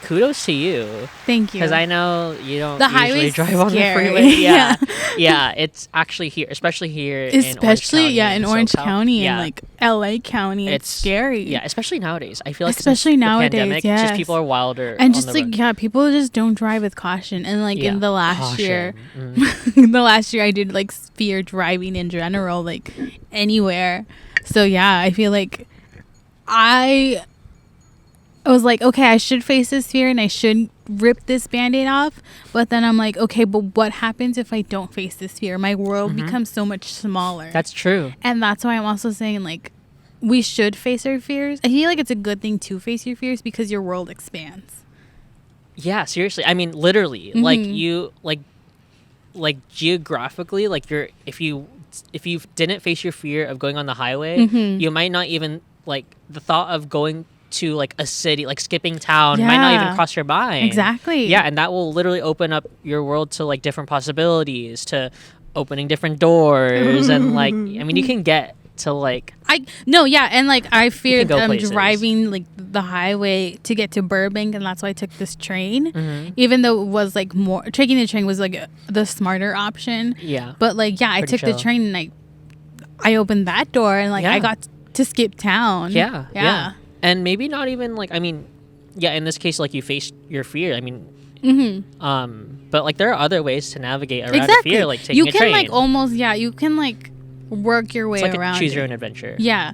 B: kudos to you.
A: Thank you.
B: Because I know you don't
A: The
B: usually
A: highway's
B: drive on
A: scary.
B: the freeway. Yeah.
A: Yeah.
B: Yeah, it's actually here, especially here
A: Especially,
B: in
A: in
B: Orange
A: Orange
B: County.
A: County
B: Yeah.
A: and like LA County. It's scary.
B: Yeah, especially nowadays. I feel like
A: Especially
B: since
A: nowadays,
B: the pandemic,
A: yes.
B: just people are wilder.
A: And
B: on
A: just
B: the
A: like,
B: road.
A: yeah, people just don't drive with caution. And like
B: Yeah.
A: in the last year,
B: Caution.
A: the last year I did like fear driving in general, like anywhere. So yeah, I feel like I was like, okay, I should face this fear and I should rip this band-aid off. But then I'm like, okay, but what happens if I don't face this fear? My world becomes so much smaller.
B: That's true.
A: And that's why I'm also saying like we should face our fears. I feel like it's a good thing to face your fears because your world expands.
B: Yeah, seriously. I mean, literally, like you, like geographically, like if you didn't face your fear of going on the highway, you might not even like the thought of going to like a city, like skipping town, might not even
A: Yeah.
B: cross your mind.
A: Exactly.
B: Yeah, and that will literally open up your world to like different possibilities, to opening different doors, and like I mean, you can get to like
A: And like I feared
B: go places.
A: driving like the highway to get to Burbank, and that's why I took this train.
B: Mm-hmm.
A: Even though it was like more taking the train was like the smarter option.
B: yeah.
A: But like I
B: Pretty
A: took the
B: chill.
A: train and I opened that door and like
B: Yeah.
A: I got to skip town.
B: Yeah. And maybe not even like I mean, yeah. In this case, like you faced your fear. I mean, but like there are other ways to navigate around
A: Exactly.
B: fear, like taking
A: you
B: a
A: can
B: train.
A: like almost you can like work your way
B: It's like
A: around.
B: a choose your
A: it.
B: own adventure.
A: Yeah,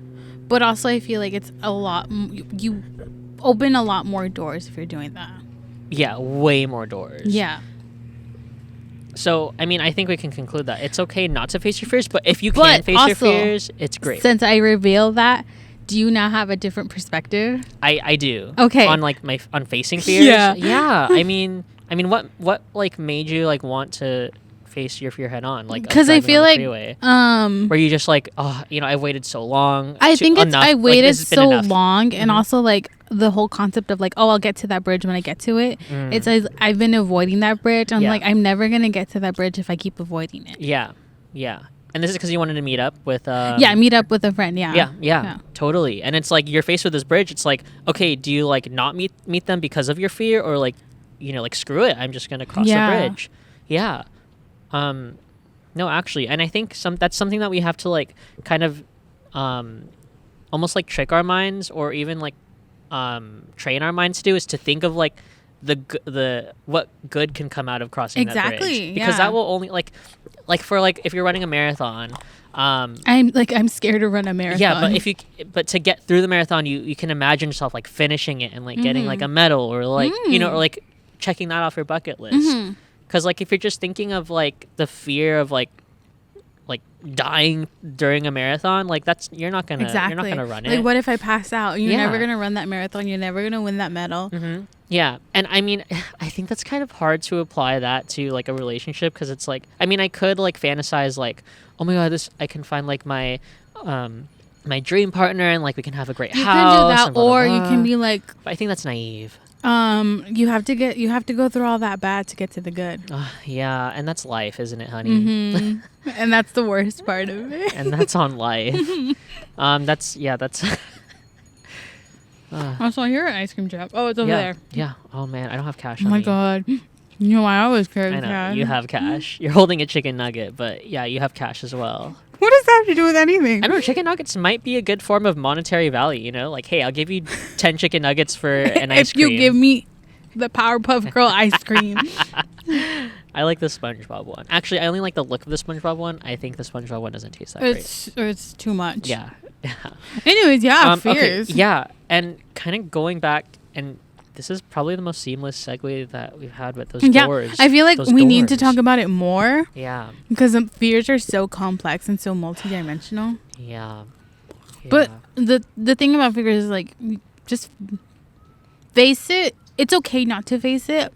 A: but also I feel like it's a lot. You open a lot more doors if you're doing that.
B: Yeah, way more doors.
A: Yeah.
B: So, I mean, I think we can conclude that it's okay not to face your fears, but if you
A: But
B: can face your
A: also,
B: fears, it's great.
A: Since I revealed that, do you now have a different perspective?
B: I do.
A: Okay.
B: On like on facing fears.
A: Yeah.
B: Yeah. I mean, what like made you like want to face your fear head on? Like
A: Because I
B: driving
A: feel
B: on the
A: like
B: freeway? Were you just like, oh, you know, I've waited so long.
A: I think it's
B: enough.
A: I
B: Like,
A: waited
B: this has been
A: so
B: enough.
A: long, and also like the whole concept of like, oh, I'll get to that bridge when I get to it. It's I've been avoiding that bridge. I'm
B: Yeah.
A: like, I'm never gonna get to that bridge if I keep avoiding it.
B: Yeah. And this is because you wanted to meet up with.
A: Yeah, meet up with a friend.
B: Yeah, totally. And it's like you're faced with this bridge. It's like, okay, do you like not meet them because of your fear, or like, you know, like screw it, I'm just gonna cross
A: Yeah.
B: the bridge. Yeah. No, actually, and I think that's something that we have to like kind of, almost like trick our minds, or even like, train our minds to do, is to think of like the what good can come out of crossing that
A: Exactly,
B: bridge, because
A: yeah.
B: that will only like for like if you're running a marathon.
A: I'm scared to run a marathon.
B: Yeah, but to get through the marathon, you can imagine yourself like finishing it and like getting like a medal, or like you know, or like checking that off your bucket list. Because like if you're just thinking of like the fear of like like dying during a marathon, like you're not gonna run it.
A: Like, what if I pass out? You're
B: Yeah.
A: never gonna run that marathon. You're never gonna win that medal.
B: Yeah, and I mean, I think that's kind of hard to apply that to like a relationship, because it's like, I mean, I could like fantasize like, oh my god, I can find like my my dream partner, and like we can have a great
A: You
B: house.
A: can do that,
B: and blah, blah,
A: or you
B: blah.
A: can be like,
B: But I think that's naive.
A: you have to go through all that bad to get to the good.
B: Yeah, and that's life, isn't it, honey?
A: And that's the worst part of it.
B: And that's on life. That's.
A: Also, here an ice cream truck. Oh, it's over
B: yeah,
A: there.
B: yeah. Oh man, I don't have cash.
A: Oh
B: on
A: my
B: me.
A: god. You know, I always carry
B: I know
A: cash.
B: you have cash. You're holding a chicken nugget, but yeah, you have cash as well.
A: What does that have to do with anything?
B: I don't know. Chicken nuggets might be a good form of monetary value. You know, like, hey, I'll give you 10 chicken nuggets for an ice cream.
A: If you give me the Powerpuff Girl ice cream.
B: I like the SpongeBob one. Actually, I only like the look of the SpongeBob one. I think the SpongeBob one doesn't taste that
A: It's too much.
B: great. Yeah.
A: Anyways, yeah,
B: Okay,
A: fears.
B: yeah, and kind of going back, and this is probably the most seamless segue that we've had with those doors.
A: I feel like
B: those
A: we need to
B: doors.
A: talk about it more
B: Yeah.
A: because fears are so complex and so multidimensional.
B: Yeah.
A: But the thing about fears is like, just face it. It's okay not to face it,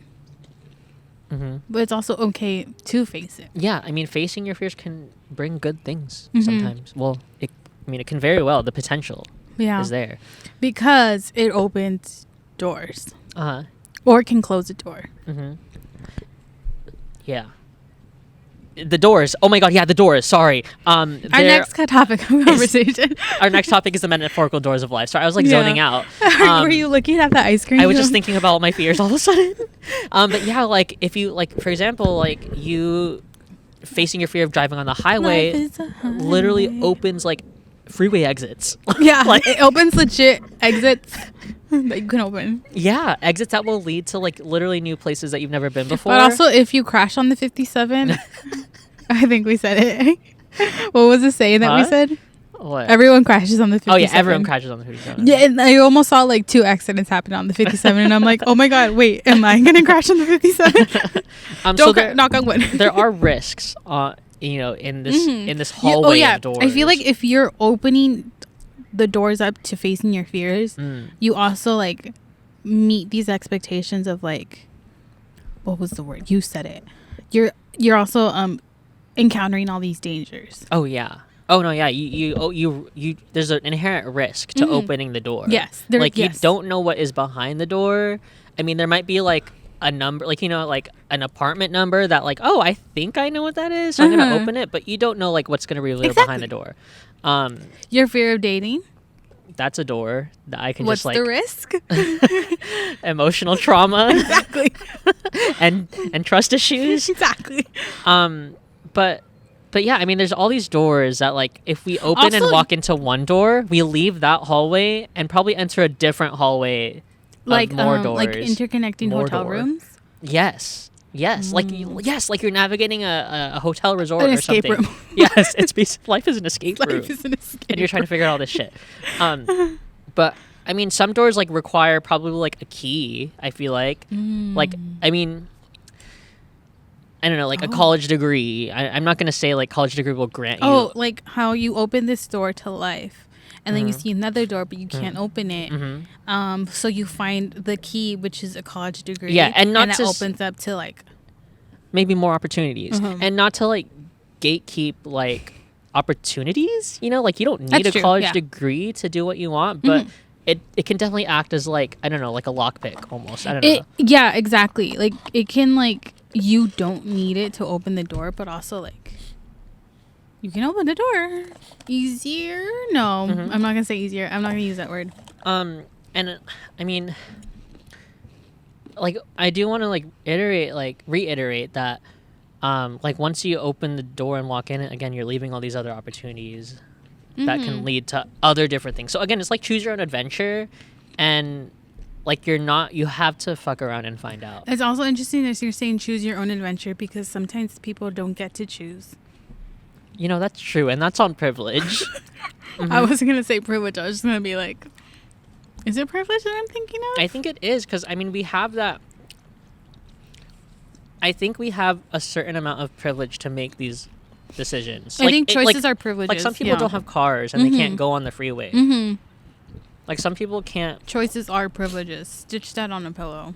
A: but it's also okay to face it.
B: Yeah, I mean, facing your fears can bring good things sometimes. Well, it can very well. The potential is there.
A: Because it opens doors.
B: Uh-huh.
A: Or it can close a door.
B: Yeah. The doors. Oh my god, yeah, the doors. Sorry.
A: Our next topic of conversation.
B: Our next topic is the metaphorical doors of life. Sorry, I was like zoning out.
A: Were you looking at the ice cream?
B: I was just thinking about all my fears all of a sudden. But yeah, like if you like, for example, like you facing your fear of driving on the highway literally opens like freeway exits.
A: Yeah,
B: like
A: it opens legit exits that you can open.
B: Yeah, exits that will lead to like literally new places that you've never been before.
A: But also, if you crash on the 57, I think we said it. What was the saying that we said?
B: What?
A: Everyone crashes on the 57.
B: Oh yeah, everyone crashes on the 57.
A: Yeah, and I almost saw like 2 accidents happen on the 57, and I'm like, oh my god, wait, am I gonna crash on the 57? Knock on wood.
B: There are risks, in this hallway of doors.
A: I feel like if you're opening the doors up to facing your fears, you also like meet these expectations of like, what was the word? You said it. You're also encountering all these dangers.
B: Oh yeah. Oh no, yeah. You there's an inherent risk to opening the door.
A: Yes.
B: You don't know what is behind the door. I mean, there might be like a number, like like an apartment number that like, oh, I think I know what that is, so I'm gonna open it, but you don't know like what's gonna reveal behind the door.
A: Your fear of dating.
B: That's a door that I can
A: What's
B: just like.
A: What's the risk?
B: Emotional trauma.
A: Exactly.
B: and trust issues.
A: Exactly.
B: But yeah, I mean, there's all these doors that, like, if we open and walk into one door, we leave that hallway and probably enter a different hallway
A: like
B: of more doors.
A: Like interconnecting hotel rooms?
B: Yes. Like you're navigating a hotel resort
A: An
B: or
A: escape
B: something.
A: room.
B: Yes, life is an escape room.
A: Life is an escape
B: and you're trying to figure out all this shit. But I mean, some doors like require probably like a key, I feel like. Like, I mean, I don't know, like a college degree. I'm not going to say like college degree will grant you.
A: Oh, like how you open this door to life and then you see another door, but you can't open it. So you find the key, which is a college degree.
B: Yeah, and
A: it opens up to like
B: maybe more opportunities, and not to like gatekeep like opportunities. Like you don't need
A: That's
B: a
A: true,
B: college degree to do what you want, but it can definitely act as like, I don't know, like a lockpick almost. I don't know.
A: Yeah, exactly. Like it can like, you don't need it to open the door, but also like you can open the door easier. No, I'm not gonna say easier. I'm not gonna use that word.
B: And I mean, like I do want to like reiterate that, like once you open the door and walk in, again, you're leaving all these other opportunities that can lead to other different things. So again, it's like choose your own adventure, and like you have to fuck around and find out.
A: It's also interesting that you're saying choose your own adventure, because sometimes people don't get to choose.
B: That's true, and that's on privilege.
A: I wasn't gonna say privilege. I was just gonna be like, is it privilege that I'm thinking of?
B: I think it is, because I mean we have that. I think we have a certain amount of privilege to make these decisions.
A: I think choices are privileges.
B: Like some people don't have cars and they can't go on the freeway.
A: Mm-hmm.
B: Like some people can't.
A: Choices are privileges. Stitch that on a pillow.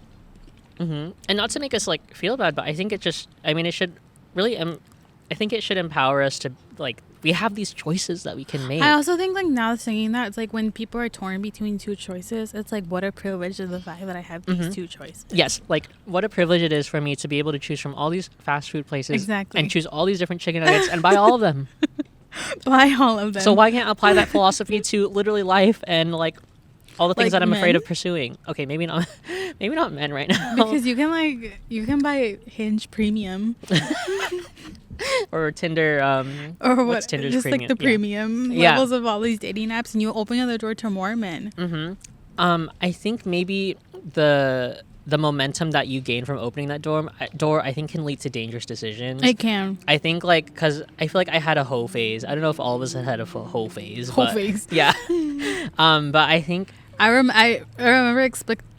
B: Mm-hmm. And not to make us like feel bad, but I think it just. I mean, it should really. I think it should empower us to like. We have these choices that we can make.
A: I also think like now saying that it's like when people are torn between two choices, it's like what a privilege is the fact that I have these two choices.
B: Yes, like what a privilege it is for me to be able to choose from all these fast food places
A: Exactly.
B: and choose all these different chicken nuggets and buy all of them.
A: Buy all of them.
B: So why can't I apply that philosophy to literally life and like all the things
A: Like
B: that I'm afraid
A: men?
B: of pursuing? Okay, maybe not men right now.
A: Because you can buy Hinge Premium
B: or Tinder.
A: or
B: what's
A: what?
B: Tinder's
A: Just
B: premium?
A: like the premium
B: Yeah.
A: levels of all these dating apps, and you open the door to more men.
B: Mm-hmm. I think maybe the momentum that you gain from opening that door, I think can lead to dangerous decisions.
A: It can.
B: I think like because I feel like I had a hoe phase. I don't know if all of us had a hoe phase.
A: Whole
B: but,
A: face.
B: Yeah. But I think.
A: I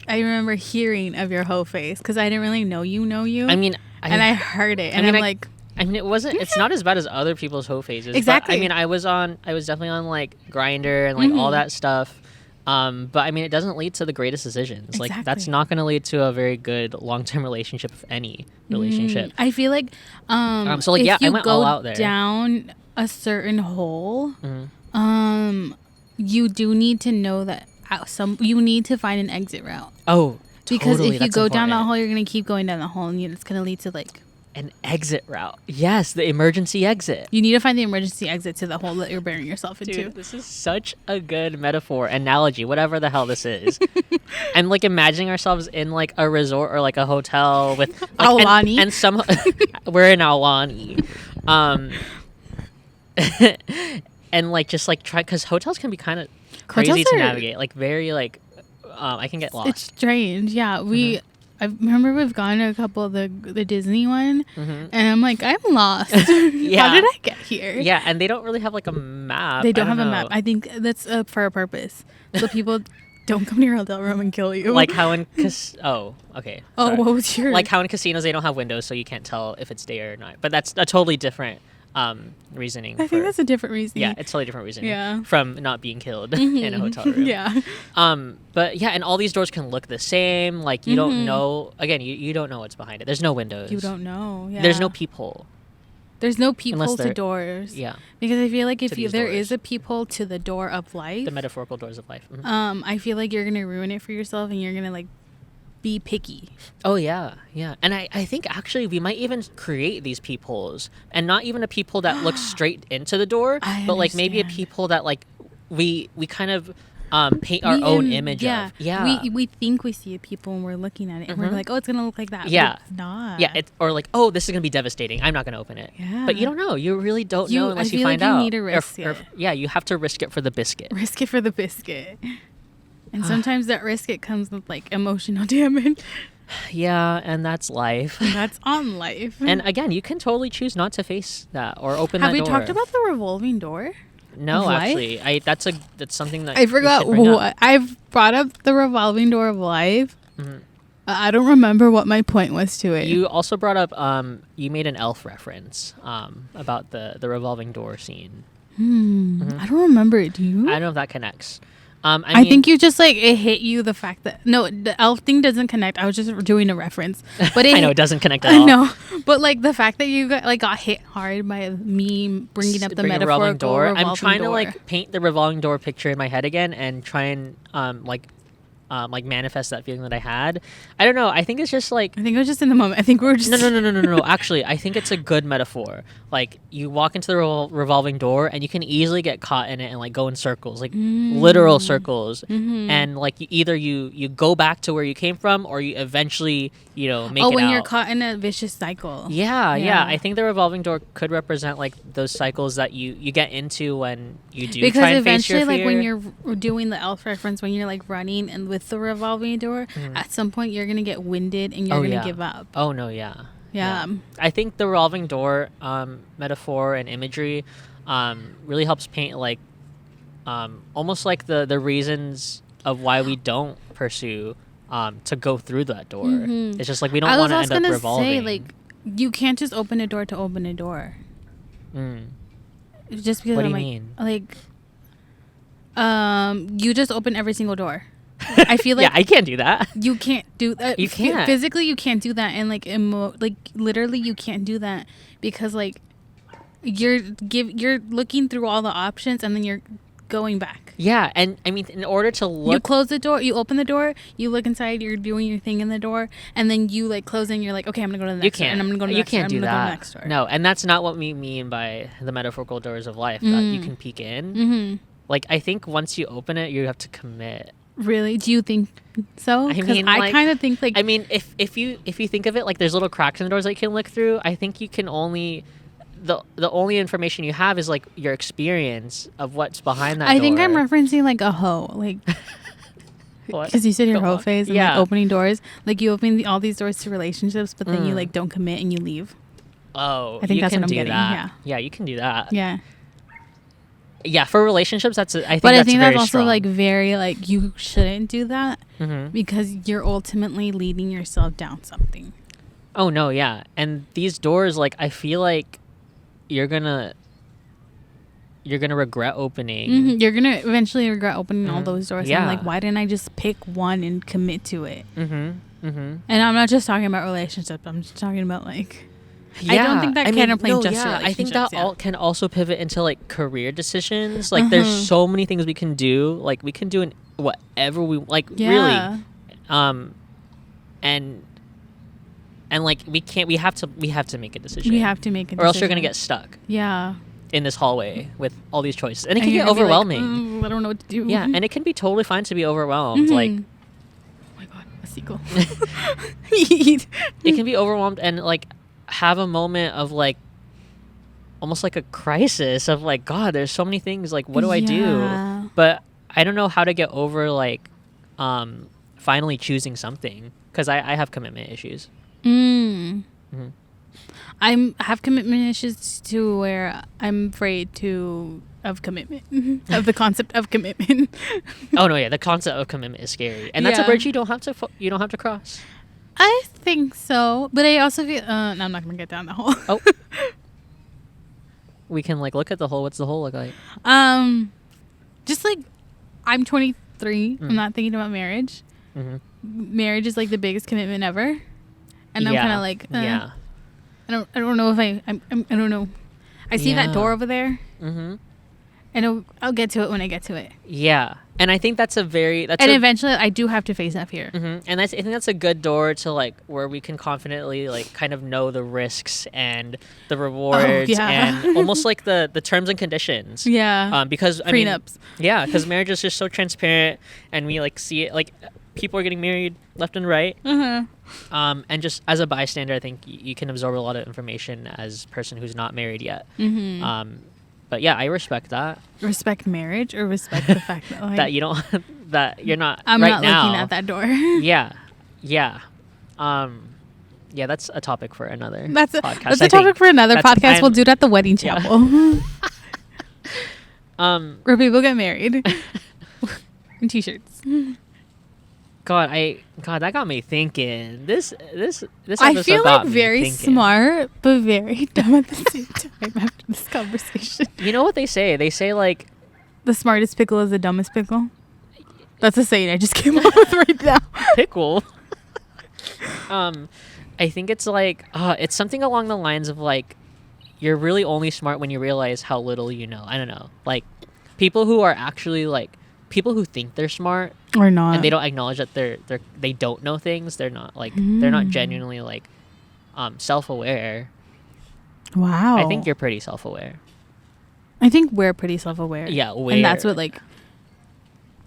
A: remember hearing of your hoe face because I didn't really know you.
B: I mean.
A: And I heard it, and I'm like.
B: I mean, it's not as bad as other people's hoe phases.
A: Exactly.
B: But, I mean, I was definitely on like Grindr and like all that stuff. But I mean, it doesn't lead to the greatest decisions. Like that's
A: Exactly.
B: not going to lead to a very good long-term relationship, if any relationship.
A: I feel like
B: So like,
A: if
B: yeah, I
A: you
B: went
A: go
B: all out there.
A: down a certain hole, you do need to know that you need to find an exit route.
B: Oh,
A: Because
B: totally,
A: if you
B: that's
A: go down that
B: important.
A: hole, you're gonna keep going down the hole, and it's gonna lead to like
B: An exit route. Yes, the emergency exit.
A: you need to find the emergency exit to the hole that you're burying yourself into.
B: Dude, this is such a good metaphor, analogy, whatever the hell this is. I'm like imagining ourselves in like a resort or like a hotel with like,
A: Aulani.
B: and some we're in Aulani. And like just like try because hotels can be kind of crazy
A: Hotels
B: to
A: are-
B: navigate. Like very like I can get lost.
A: It's strange. Yeah, I remember we've gone to a couple of the Disney one, and I'm like, I'm lost.
B: Yeah.
A: How did I get here?
B: Yeah, and they don't really have like a map.
A: They don't
B: I
A: have a
B: know.
A: map. I think that's for a purpose, so people don't come to your hotel room and kill you.
B: Like how in okay.
A: oh,
B: sorry.
A: what was your
B: Like how in casinos they don't have windows, so you can't tell if it's day or night. But that's a totally different reasoning.
A: I think that's a different reason.
B: yeah, it's totally different reasoning.
A: Yeah.
B: From not being killed in a hotel room.
A: Yeah.
B: But yeah, and all these doors can look the same. Like you don't know. Again, you don't know what's behind it. There's no windows.
A: You don't know. Yeah.
B: There's no peephole.
A: There's no peephole
B: Unless
A: to
B: they're-
A: doors.
B: Yeah,
A: Because I feel like if
B: To
A: you
B: these
A: there
B: doors.
A: is a peephole to the door of life,
B: the metaphorical doors of life. Mhm.
A: I feel like you're gonna ruin it for yourself, and you're gonna like be picky.
B: Oh yeah, yeah. And I think actually we might even create these peepholes, and not even a peephole that looks straight into the door,
A: I
B: but like maybe a
A: understand.
B: peephole that like we kind of paint our own image of. Yeah.
A: We think we see a people when we're looking at it, and we're like, oh, it's gonna look like that. but
B: Yeah.
A: it's not.
B: Yeah, or like, oh, this is gonna be devastating. I'm not gonna open it.
A: Yeah.
B: But you don't know. You really don't
A: You-
B: know
A: I
B: unless you
A: feel like
B: find
A: you
B: out.
A: need to risk it.
B: Yeah, you have to risk it for the biscuit.
A: risk it for the biscuit. And sometimes that risk it comes with like emotional damage.
B: Yeah, and that's life.
A: And that's on life.
B: And again, you can totally choose not to face that or open
A: have
B: that
A: we
B: door.
A: talked about the revolving door?
B: No,
A: of life?
B: actually, that's something that
A: I forgot
B: we should bring up.
A: what I've brought up the revolving door of life.
B: Mhm.
A: I don't remember what my point was to it.
B: You also brought up you made an elf reference about the revolving door scene.
A: I don't remember it. Do you?
B: I don't know if that connects. I
A: I
B: mean,
A: think you just like it hit you the fact that no, the elf thing doesn't connect. I was just doing a reference, but
B: I know it doesn't connect at
A: I
B: all.
A: know, but like the fact that you got hit hard by me bringing up the
B: Bring a
A: metaphorical revolving
B: I'm trying
A: door.
B: to like paint the revolving door picture in my head again and try and like manifest that feeling that I had. I don't know. I think it's just like
A: I think it was just in the moment. I think we were just
B: no. Actually, I think it's a good metaphor. Like you walk into the revolving door and you can easily get caught in it and like go in circles, like literal circles. And like you go back to where you came from, or you eventually make it out.
A: when you're caught in a vicious cycle.
B: Yeah.
A: Yeah.
B: I think the revolving door could represent like those cycles that you get into when you do
A: Because
B: try and face your
A: eventually, like when
B: fear.
A: you're doing the elf reference, when you're like running and with the revolving door, at some point you're gonna get winded and you're gonna give up.
B: Oh no, yeah.
A: Yeah.
B: I think the revolving door metaphor and imagery really helps paint like almost like the reasons of why we don't pursue to go through that door. It's just like we don't want to end up revolving.
A: Say like you can't just open a door to open a door. Just because
B: What do
A: I'm
B: you
A: like,
B: mean?
A: you just open every single door. I feel like
B: Yeah, I can't do that.
A: you can't do that.
B: You can't.
A: Physically, you can't do that, and like like literally, you can't do that because like you're looking through all the options, and then you're going back.
B: Yeah, and I mean, in order to look,
A: You close the door, you open the door, you look inside, you're doing your thing in the door, and then you like close in. You're like, okay, I'm gonna go to the next door, and I'm gonna go to the
B: you
A: next door,
B: can't do
A: I'm gonna go to the
B: that.
A: next door.
B: No, and that's not what we mean by the metaphorical doors of life. That you can peek in.
A: Mm-hmm.
B: Like, I think once you open it, you have to commit.
A: Really? Do you think so?
B: I
A: 'Cause
B: mean,
A: I
B: like,
A: kind of think like
B: I mean, if you think of it, like there's little cracks in the doors that you can look through. I think you can only the only information you have is like your experience of what's behind that.
A: I think
B: door.
A: I'm referencing like a hoe, like
B: What?
A: because you said your
B: Go
A: hoe
B: on.
A: phase and
B: Yeah.
A: like opening doors. Like you open all these doors to relationships, but then you
B: Mm.
A: like don't commit and you leave.
B: Oh,
A: I think
B: you
A: that's
B: can
A: what I'm
B: do
A: getting,
B: that. Yeah, you can do that.
A: Yeah,
B: Yeah, for relationships, I think
A: but
B: that's
A: I think
B: very
A: that's also
B: strong.
A: like very like you shouldn't do that
B: Mhm.
A: because you're ultimately leading yourself down something.
B: Oh no, yeah, and these doors, like I feel like you're gonna regret opening.
A: Mhm. You're gonna eventually regret opening all
B: Mhm.
A: those doors.
B: Yeah.
A: And like, why didn't I just pick one and commit to it?
B: Mm-hmm. Mm-hmm.
A: And I'm not just talking about relationships. I'm just talking about like. I
B: Yeah,
A: don't think that can apply just to
B: I think
A: relationships,
B: that
A: yeah.
B: all can also pivot into like career decisions. Like, there's so many things we can do. Like, we can do in whatever we like.
A: Yeah.
B: Really, and like we can't. We have to make a decision.
A: We have to make a decision.
B: or else you're gonna get stuck
A: Yeah.
B: in this hallway with all these choices, and it can
A: you're
B: get
A: gonna be like,
B: overwhelming.
A: I don't know what to do.
B: Yeah, and it can be totally fine to be overwhelmed.
A: Mhm.
B: Like,
A: oh my god, a seagull.
B: it can be overwhelmed and like have a moment of like almost like a crisis of like, God, there's so many things, like what do I do?
A: Yeah.
B: But I don't know how to get over like finally choosing something, because I have commitment issues.
A: Mm.
B: Mhm.
A: I have commitment issues to where I'm afraid of commitment, of the concept of commitment.
B: Oh no, yeah, the concept of commitment is scary, and that's a
A: Yeah.
B: bridge you don't have to cross.
A: I think so, but I also feel. No, I'm not gonna get down the hole.
B: Oh. We can like look at the hole. What's the hole look like?
A: Just like I'm 23.
B: Mm.
A: I'm not thinking about marriage.
B: Mm-hmm.
A: Marriage is like the biggest commitment ever, and I'm kind of like,
B: yeah.
A: I don't know if I don't know. I see that
B: Yeah.
A: door over there,
B: Mm-hmm.
A: and I'll get to it when I get to it.
B: Yeah, and I think that's
A: And eventually, I do have to face that fear.
B: And I think that's a good door to like where we can confidently like kind of know the risks and the rewards
A: yeah.
B: and almost like the terms and conditions.
A: Yeah.
B: Because I mean,
A: Prenups.
B: yeah, because marriage is just so transparent, and we like see it like people are getting married left and right.
A: Uh-huh.
B: And just as a bystander, I think you can absorb a lot of information as a person who's not married yet.
A: Mm-hmm.
B: But yeah, I respect that.
A: Respect marriage or respect the fact that like
B: That you don't, that you're not.
A: I'm
B: right
A: not
B: now.
A: looking at that door.
B: Yeah, yeah, yeah. That's a topic for another.
A: That's
B: podcast.
A: a topic for another podcast. We'll do it at the wedding
B: Yeah.
A: chapel. Where people get married. In t-shirts.
B: God, that got me thinking. This
A: I
B: episode
A: feel
B: got
A: like
B: me
A: very
B: thinking.
A: smart, but very dumb at the same time after this conversation.
B: You know what they say? They say like,
A: The smartest pickle is the dumbest pickle. That's a saying I just came up with right now.
B: pickle. I think it's like it's something along the lines of like, you're really only smart when you realize how little you know. I don't know. Like, people who are actually like people who think they're smart
A: Or not.
B: and they don't acknowledge that they don't know things. They're not like they're not genuinely like self-aware.
A: Wow.
B: I think you're pretty self-aware.
A: I think we're pretty self-aware.
B: Yeah,
A: And that's what like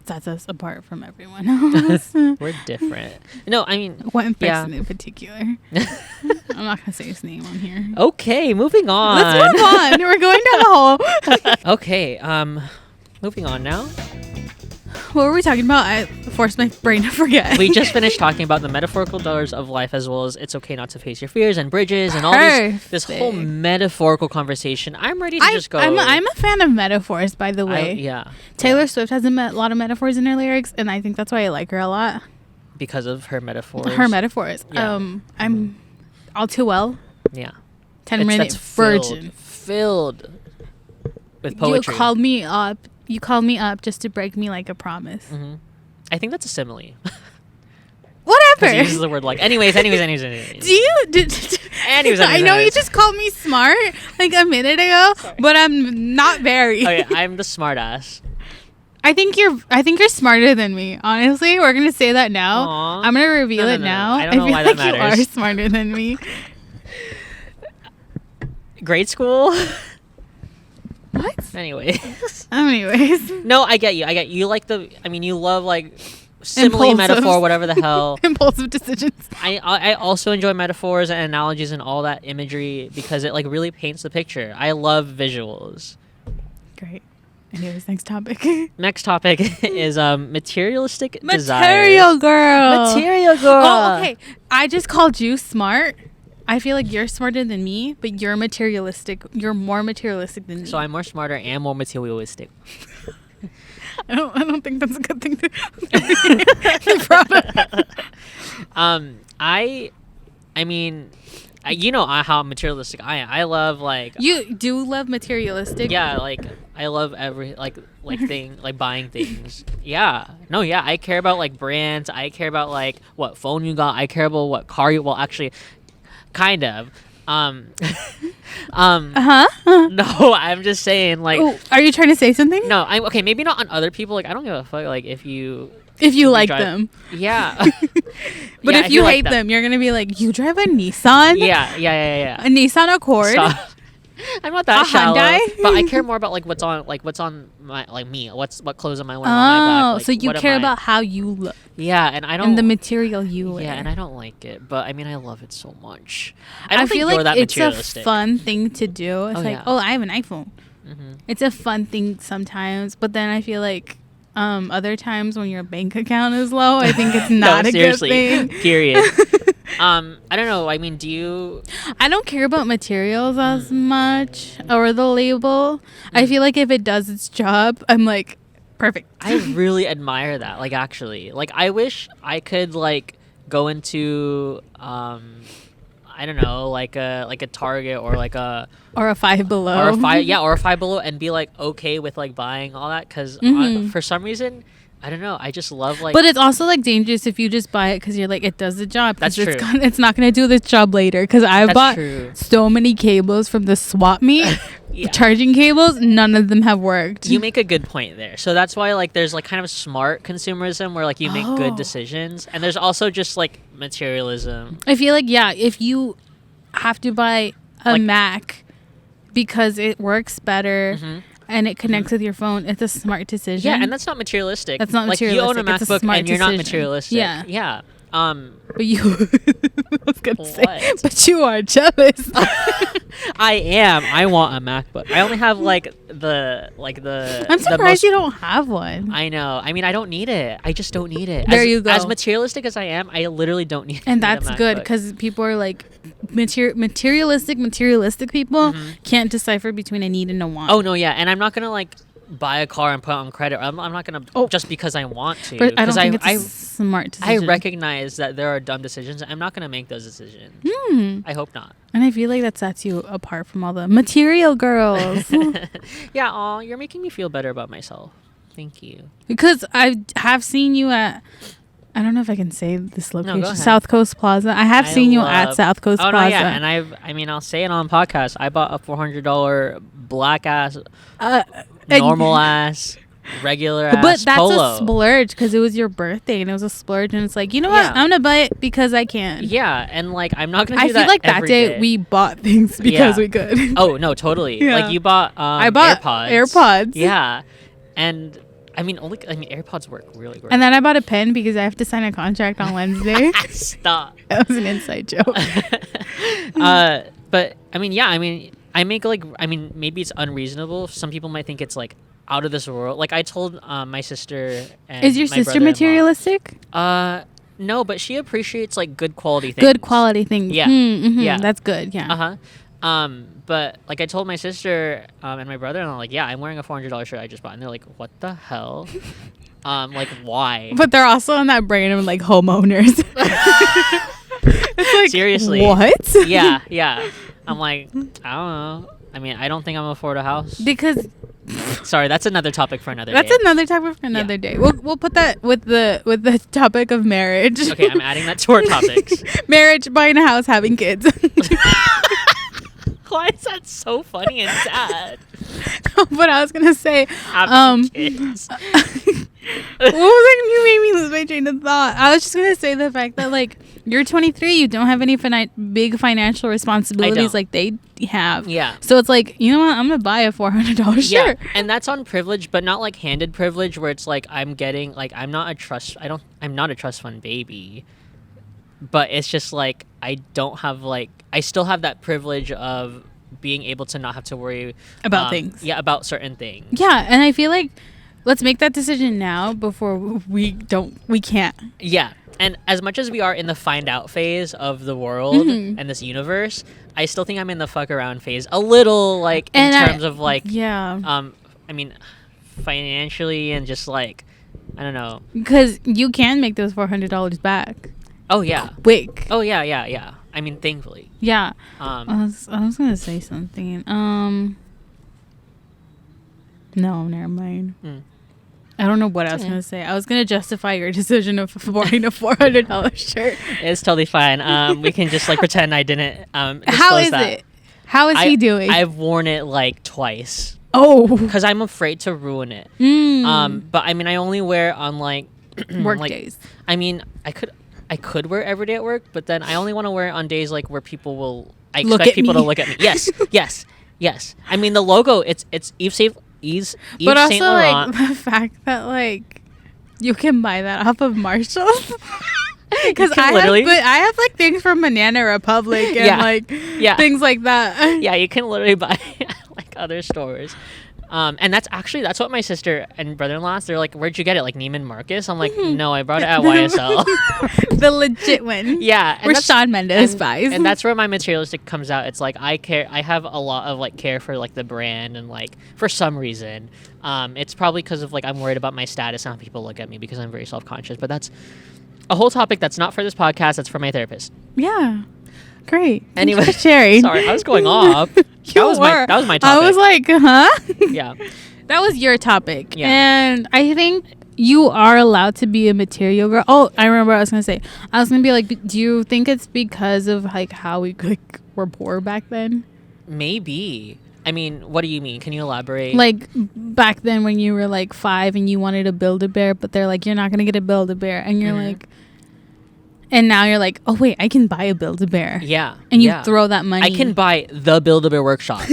A: sets us apart from everyone else.
B: We're different. No, I mean,
A: One
B: yeah.
A: person in particular. I'm not gonna say his name on here.
B: Okay, moving on.
A: Let's move on. We're going down the hole.
B: Okay, moving on now.
A: What were we talking about? I forced my brain to forget.
B: We just finished talking about the metaphorical doors of life, as well as it's okay not to face your fears and bridges and all this whole
A: Perfect.
B: metaphorical conversation. I'm ready to just go.
A: I'm a fan of metaphors, by the way.
B: Yeah.
A: Taylor Swift has a lot of metaphors in her lyrics, and I think that's why I like her a lot.
B: Because of her metaphors.
A: Her metaphors.
B: Yeah.
A: I'm all too well
B: Yeah.
A: 10-minute version.
B: Filled with poetry.
A: You called me up just to break me like a promise.
B: Mm-hmm. I think that's a simile.
A: Whatever.
B: He uses the word like. Anyways.
A: Do you?
B: Anyways.
A: I know you just called me smart like a minute ago, but I'm not very.
B: Okay, I'm the smart ass.
A: I think you're smarter than me. Honestly, we're gonna say that now.
B: Aww.
A: I'm gonna reveal it now.
B: I don't know
A: feel
B: why
A: like
B: that
A: you
B: matters.
A: are smarter than me.
B: Grade school.
A: What?
B: Anyways.
A: Anyways.
B: No, I get you. You like you love like simile,
A: Impulsive.
B: metaphor, whatever the hell.
A: Impulsive decisions.
B: I also enjoy metaphors and analogies and all that imagery because it like really paints the picture. I love visuals.
A: Great. Anyways, next topic.
B: Next topic is materialistic
A: Material
B: desires.
A: girl.
B: Material girl.
A: Oh, okay. I just called you smart. I feel like you're smarter than me, but you're materialistic. You're more materialistic than me.
B: So I'm more smarter and more materialistic.
A: I don't think that's a good thing to be proud of.
B: I mean, you know how materialistic I am. I love like
A: You do love materialistic.
B: yeah, like I love every like thing like buying things. Yeah, no, yeah, I care about like brands. I care about like what phone you got. I care about what car you. Well, actually, kind of.
A: Uh-huh.
B: No, I'm just saying like.
A: Ooh, are you trying to say something?
B: No, I'm okay. Maybe not on other people. Like I don't give a fuck. Like if you
A: like
B: drive-
A: them.
B: Yeah.
A: But
B: Yeah,
A: if you
B: like
A: hate
B: them.
A: them, you're gonna be like, you drive a Nissan?
B: Yeah.
A: A Nissan Accord?
B: Stop. I'm not that
A: A
B: shallow,
A: Hyundai?
B: but I care more about like what's on my like me. What clothes am I wearing
A: Oh,
B: on my back? Like,
A: so you
B: what am
A: care
B: I-
A: about how you look
B: Yeah, and I don't.
A: and the material you wear.
B: Yeah, and I don't like it, but I mean, I love it so much. I don't think
A: feel
B: you're
A: like
B: that
A: it's a
B: materialistic.
A: fun thing to do. It's
B: Oh,
A: like,
B: yeah.
A: oh, I have an iPhone.
B: Mm-hmm.
A: It's a fun thing sometimes, but then I feel like other times when your bank account is low, I think it's not
B: No,
A: a
B: seriously.
A: good thing.
B: Period. I don't know. I mean, do you?
A: I don't care about materials as much or the label. I feel like if it does its job, I'm like, perfect.
B: I really admire that. Like, actually, like, I wish I could like go into I don't know, like a Target or like a
A: Or a Five Below.
B: or a Five Below and be like okay with like buying all that because
A: Mhm.
B: for some reason I don't know, I just love like.
A: But it's also like dangerous if you just buy it because you're like, it does the job. 'cause
B: That's true.
A: It's not going to do this job later. Because I
B: That's
A: bought
B: true.
A: so many cables from the swap meet,
B: Yeah.
A: charging cables. None of them have worked.
B: You make a good point there. So that's why like there's like kind of smart consumerism where like you make good
A: Oh.
B: decisions, and there's also just like materialism.
A: I feel like, yeah, if you have to buy a
B: Like-
A: Mac because it works better
B: Mhm.
A: and it connects with your phone, it's a smart decision.
B: Yeah, and that's not materialistic.
A: That's not
B: like you own a
A: materialistic. It's a
B: MacBook
A: smart
B: and you're not
A: decision.
B: materialistic.
A: Yeah.
B: Yeah.
A: But you, I was gonna say,
B: What?
A: but you are jealous.
B: I am. I want a MacBook. I only have like the
A: I'm
B: the
A: surprised
B: most-
A: you don't have one.
B: I know. I mean, I don't need it. I just don't need it.
A: There
B: as,
A: you go.
B: As materialistic as I am, I literally don't need.
A: And
B: need a
A: that's good
B: MacBook.
A: because people are like, materialistic people can't decipher between a need and a want.
B: Oh no, yeah, and I'm not gonna like buy a car and put it on credit. I'm not gonna
A: Oh.
B: just because I want to.
A: But I don't
B: 'cause
A: think it's a smart
B: I
A: decision.
B: recognize that there are dumb decisions. I'm not gonna make those decisions.
A: Hmm.
B: I hope not.
A: And I feel like that sets you apart from all the material girls.
B: Yeah, aw, you're making me feel better about myself. Thank you.
A: Because I have seen you at, I don't know if I can say this location,
B: ahead.
A: South Coast Plaza. I have seen you at
B: love-
A: South Coast
B: Oh
A: Plaza.
B: no, yeah, and I mean, I'll say it on podcast. I bought a $400 black ass,
A: And-
B: normal ass, regular
A: But
B: ass
A: that's
B: polo.
A: a splurge because it was your birthday and it was a splurge and it's like, you know what?
B: Yeah.
A: I'm gonna buy it because I can.
B: Yeah, and like I'm not gonna.
A: I
B: do
A: feel
B: that
A: like that
B: every
A: day we bought things because
B: Yeah.
A: we could.
B: Oh no, totally.
A: Yeah.
B: Like you bought.
A: I bought AirPods.
B: Yeah, and I mean, AirPods work really great.
A: And then I bought a pen because I have to sign a contract on Wednesday.
B: Stop.
A: That was an inside joke.
B: But I mean, yeah, I mean, I make like, I mean, maybe it's unreasonable. Some people might think it's like out of this world. Like I told my sister. And
A: Is your
B: my
A: sister
B: brother-in-law-
A: materialistic?
B: No, but she appreciates like good quality things.
A: Good quality things.
B: Yeah. Yeah.
A: That's good. Yeah.
B: But like I told my sister and my brother-in-law, like, yeah, I'm wearing a $400 shirt I just bought, and they're like, what the hell? Like why?
A: But they're also on that brain of like homeowners. It's like,
B: Seriously.
A: what?
B: Yeah. I'm like, I don't know. I mean, I don't think I'm gonna afford a house.
A: Because
B: Sorry, that's another topic for another
A: that's
B: day.
A: another topic for another day. We'll put that with the topic of marriage.
B: Okay, I'm adding that to our topics.
A: Marriage, buying a house, having kids.
B: Why is that so funny and sad?
A: But I was gonna say,
B: Having kids.
A: what was it? You made me lose my train of thought. I was just gonna say the fact that like you're 23, you don't have any big financial responsibilities like they have.
B: Yeah.
A: So it's like, you know what? I'm gonna buy a $400 shirt.
B: Yeah, and that's on privilege, but not like handed privilege, where it's like I'm getting like I'm not a trust fund baby, but it's just like I don't have like I still have that privilege of being able to not have to worry
A: About things.
B: Yeah, about certain things.
A: Yeah, and I feel like let's make that decision now before we can't.
B: Yeah. And as much as we are in the find out phase of the world and this universe, I still think I'm in the fuck around phase a little, like in terms of like I mean financially and just like I don't know.
A: Because you can make those $400 back.
B: Oh yeah.
A: Quick.
B: Oh yeah. I mean thankfully.
A: Yeah. I was gonna say something. No, never mind. I don't know what I was going to say. I was going to justify your decision of buying a $400 shirt.
B: It's totally fine. We can just like pretend I didn't
A: How is
B: that.
A: it? How is he doing?
B: I've worn it like twice.
A: Oh.
B: Because I'm afraid to ruin it. But I mean, I only wear on like
A: work
B: like,
A: days.
B: I mean, I could wear it every day at work, but then I only want to wear it on days like where people will. I expect people to look at me. Yes. I mean, the logo. It's Yves
A: but also
B: Saint Laurent.
A: like the fact that like you can buy that off of Marshalls. Because I have like things from Banana Republic and things like that.
B: Yeah, you can literally buy like other stores. And that's what my sister and brother-in-law asked. They're like, "Where'd you get it? Like Neiman Marcus?" I'm like, "No, I brought it at YSL."
A: The legit one.
B: Yeah,
A: where Shawn Mendes buys.
B: And that's where my materialistic comes out. It's like I have a lot of like care for like the brand and like for some reason, it's probably because of like I'm worried about my status and how people look at me because I'm very self-conscious. But that's a whole topic that's not for this podcast. That's for my therapist.
A: Yeah. Great.
B: Anyway,
A: sharing.
B: Sorry, I was going off. That was my topic.
A: I was like, huh?
B: Yeah.
A: That was your topic.
B: Yeah.
A: And I think you are allowed to be a material girl. Oh, I remember what I was going to say. I was going to be like, do you think it's because of like how we were poor back then?
B: Maybe. I mean, what do you mean? Can you elaborate?
A: Like back then when you were like 5 and you wanted to build a bear, but they're like, you're not going to get a Build-A-Bear. And you're like... And now you're like, oh, wait, I can buy a Build-A-Bear.
B: Yeah.
A: And you throw that money.
B: I can buy the Build-A-Bear workshop.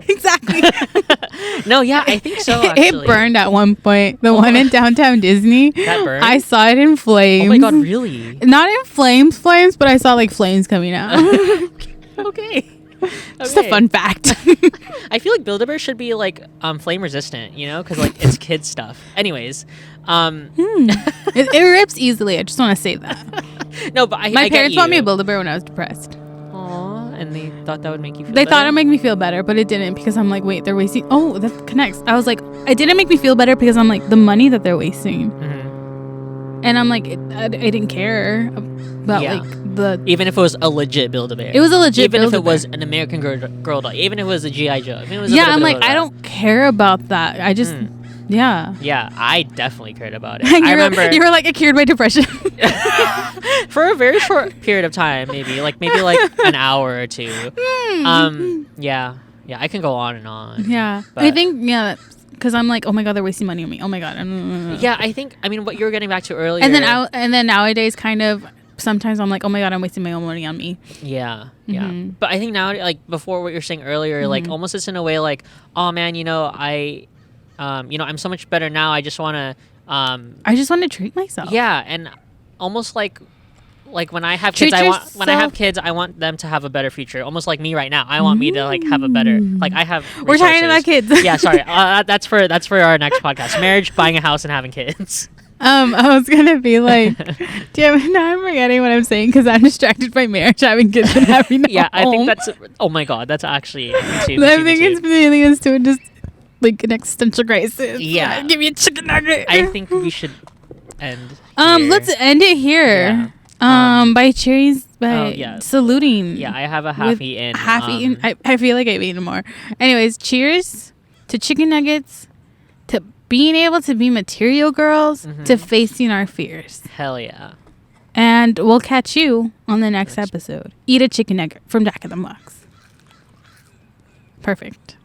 A: Exactly.
B: No, yeah, I think so, actually.
A: It burned at one point. The one in downtown Disney.
B: That burned?
A: I saw it in flames.
B: Oh, my God, really?
A: Not in flames, but I saw, like, flames coming out.
B: Okay.
A: Just a fun fact.
B: I feel like Build-A-Bear should be, like, flame resistant, you know? Because, like, it's kids stuff. Anyways.
A: It rips easily. I just want to say that.
B: No, but
A: my parents bought me a Build-A-Bear when I was depressed.
B: Aww, and they thought that would make you feel
A: They
B: better?
A: thought it would make me feel better, but it didn't because I'm like, wait, they're wasting. Oh, that connects. I was like, it didn't make me feel better because I'm like, the money that they're wasting. And I'm like, I didn't care about like the...
B: Even if it was a legit Build-A-Bear.
A: It was a legit
B: Even
A: Build-A-Bear.
B: if it was an American Girl doll. Even if it was a G.I. Joe. If it was
A: I'm like, I don't care about that. I just... Yeah.
B: Yeah, I definitely cared about it. I remember...
A: You were like, I cured my depression.
B: For a very short period of time, maybe like an hour or two. Yeah, I can go on and on.
A: Yeah, I think because I'm like, oh my God, they're wasting money on me. Oh my God.
B: Yeah, I think what you were getting back to earlier.
A: And then nowadays, kind of sometimes I'm like, oh my God, I'm wasting my own money on me.
B: Yeah. But I think now, like before what you're saying earlier, like almost it's in a way like, oh man, I'm so much better now. I just want to
A: treat myself.
B: Yeah, and almost like when I have kids, I want them to have a better future. Almost like me right now. I want me to like have a better I have resources.
A: We're talking about kids.
B: Yeah, sorry. That's for our next podcast. Marriage, buying a house, and having kids.
A: I was gonna be like, damn, now I'm forgetting what I'm saying because I'm distracted by marriage, having kids, and having a home.
B: I think that's. Oh my God, that's actually.
A: I think it's really is to just like an existential crisis.
B: Yeah,
A: give me a chicken nugget.
B: I think we should end.
A: Let's end it here. By cherries, by
B: Oh, yeah.
A: saluting.
B: Yeah, I have a
A: with
B: half-eaten.
A: Half-eaten. I feel like I've eaten more. Anyways, cheers to chicken nuggets, to being able to be material girls, to facing our fears.
B: Hell yeah.
A: And we'll catch you on the next episode. Eat a chicken nugget from Jack in the Box. Perfect.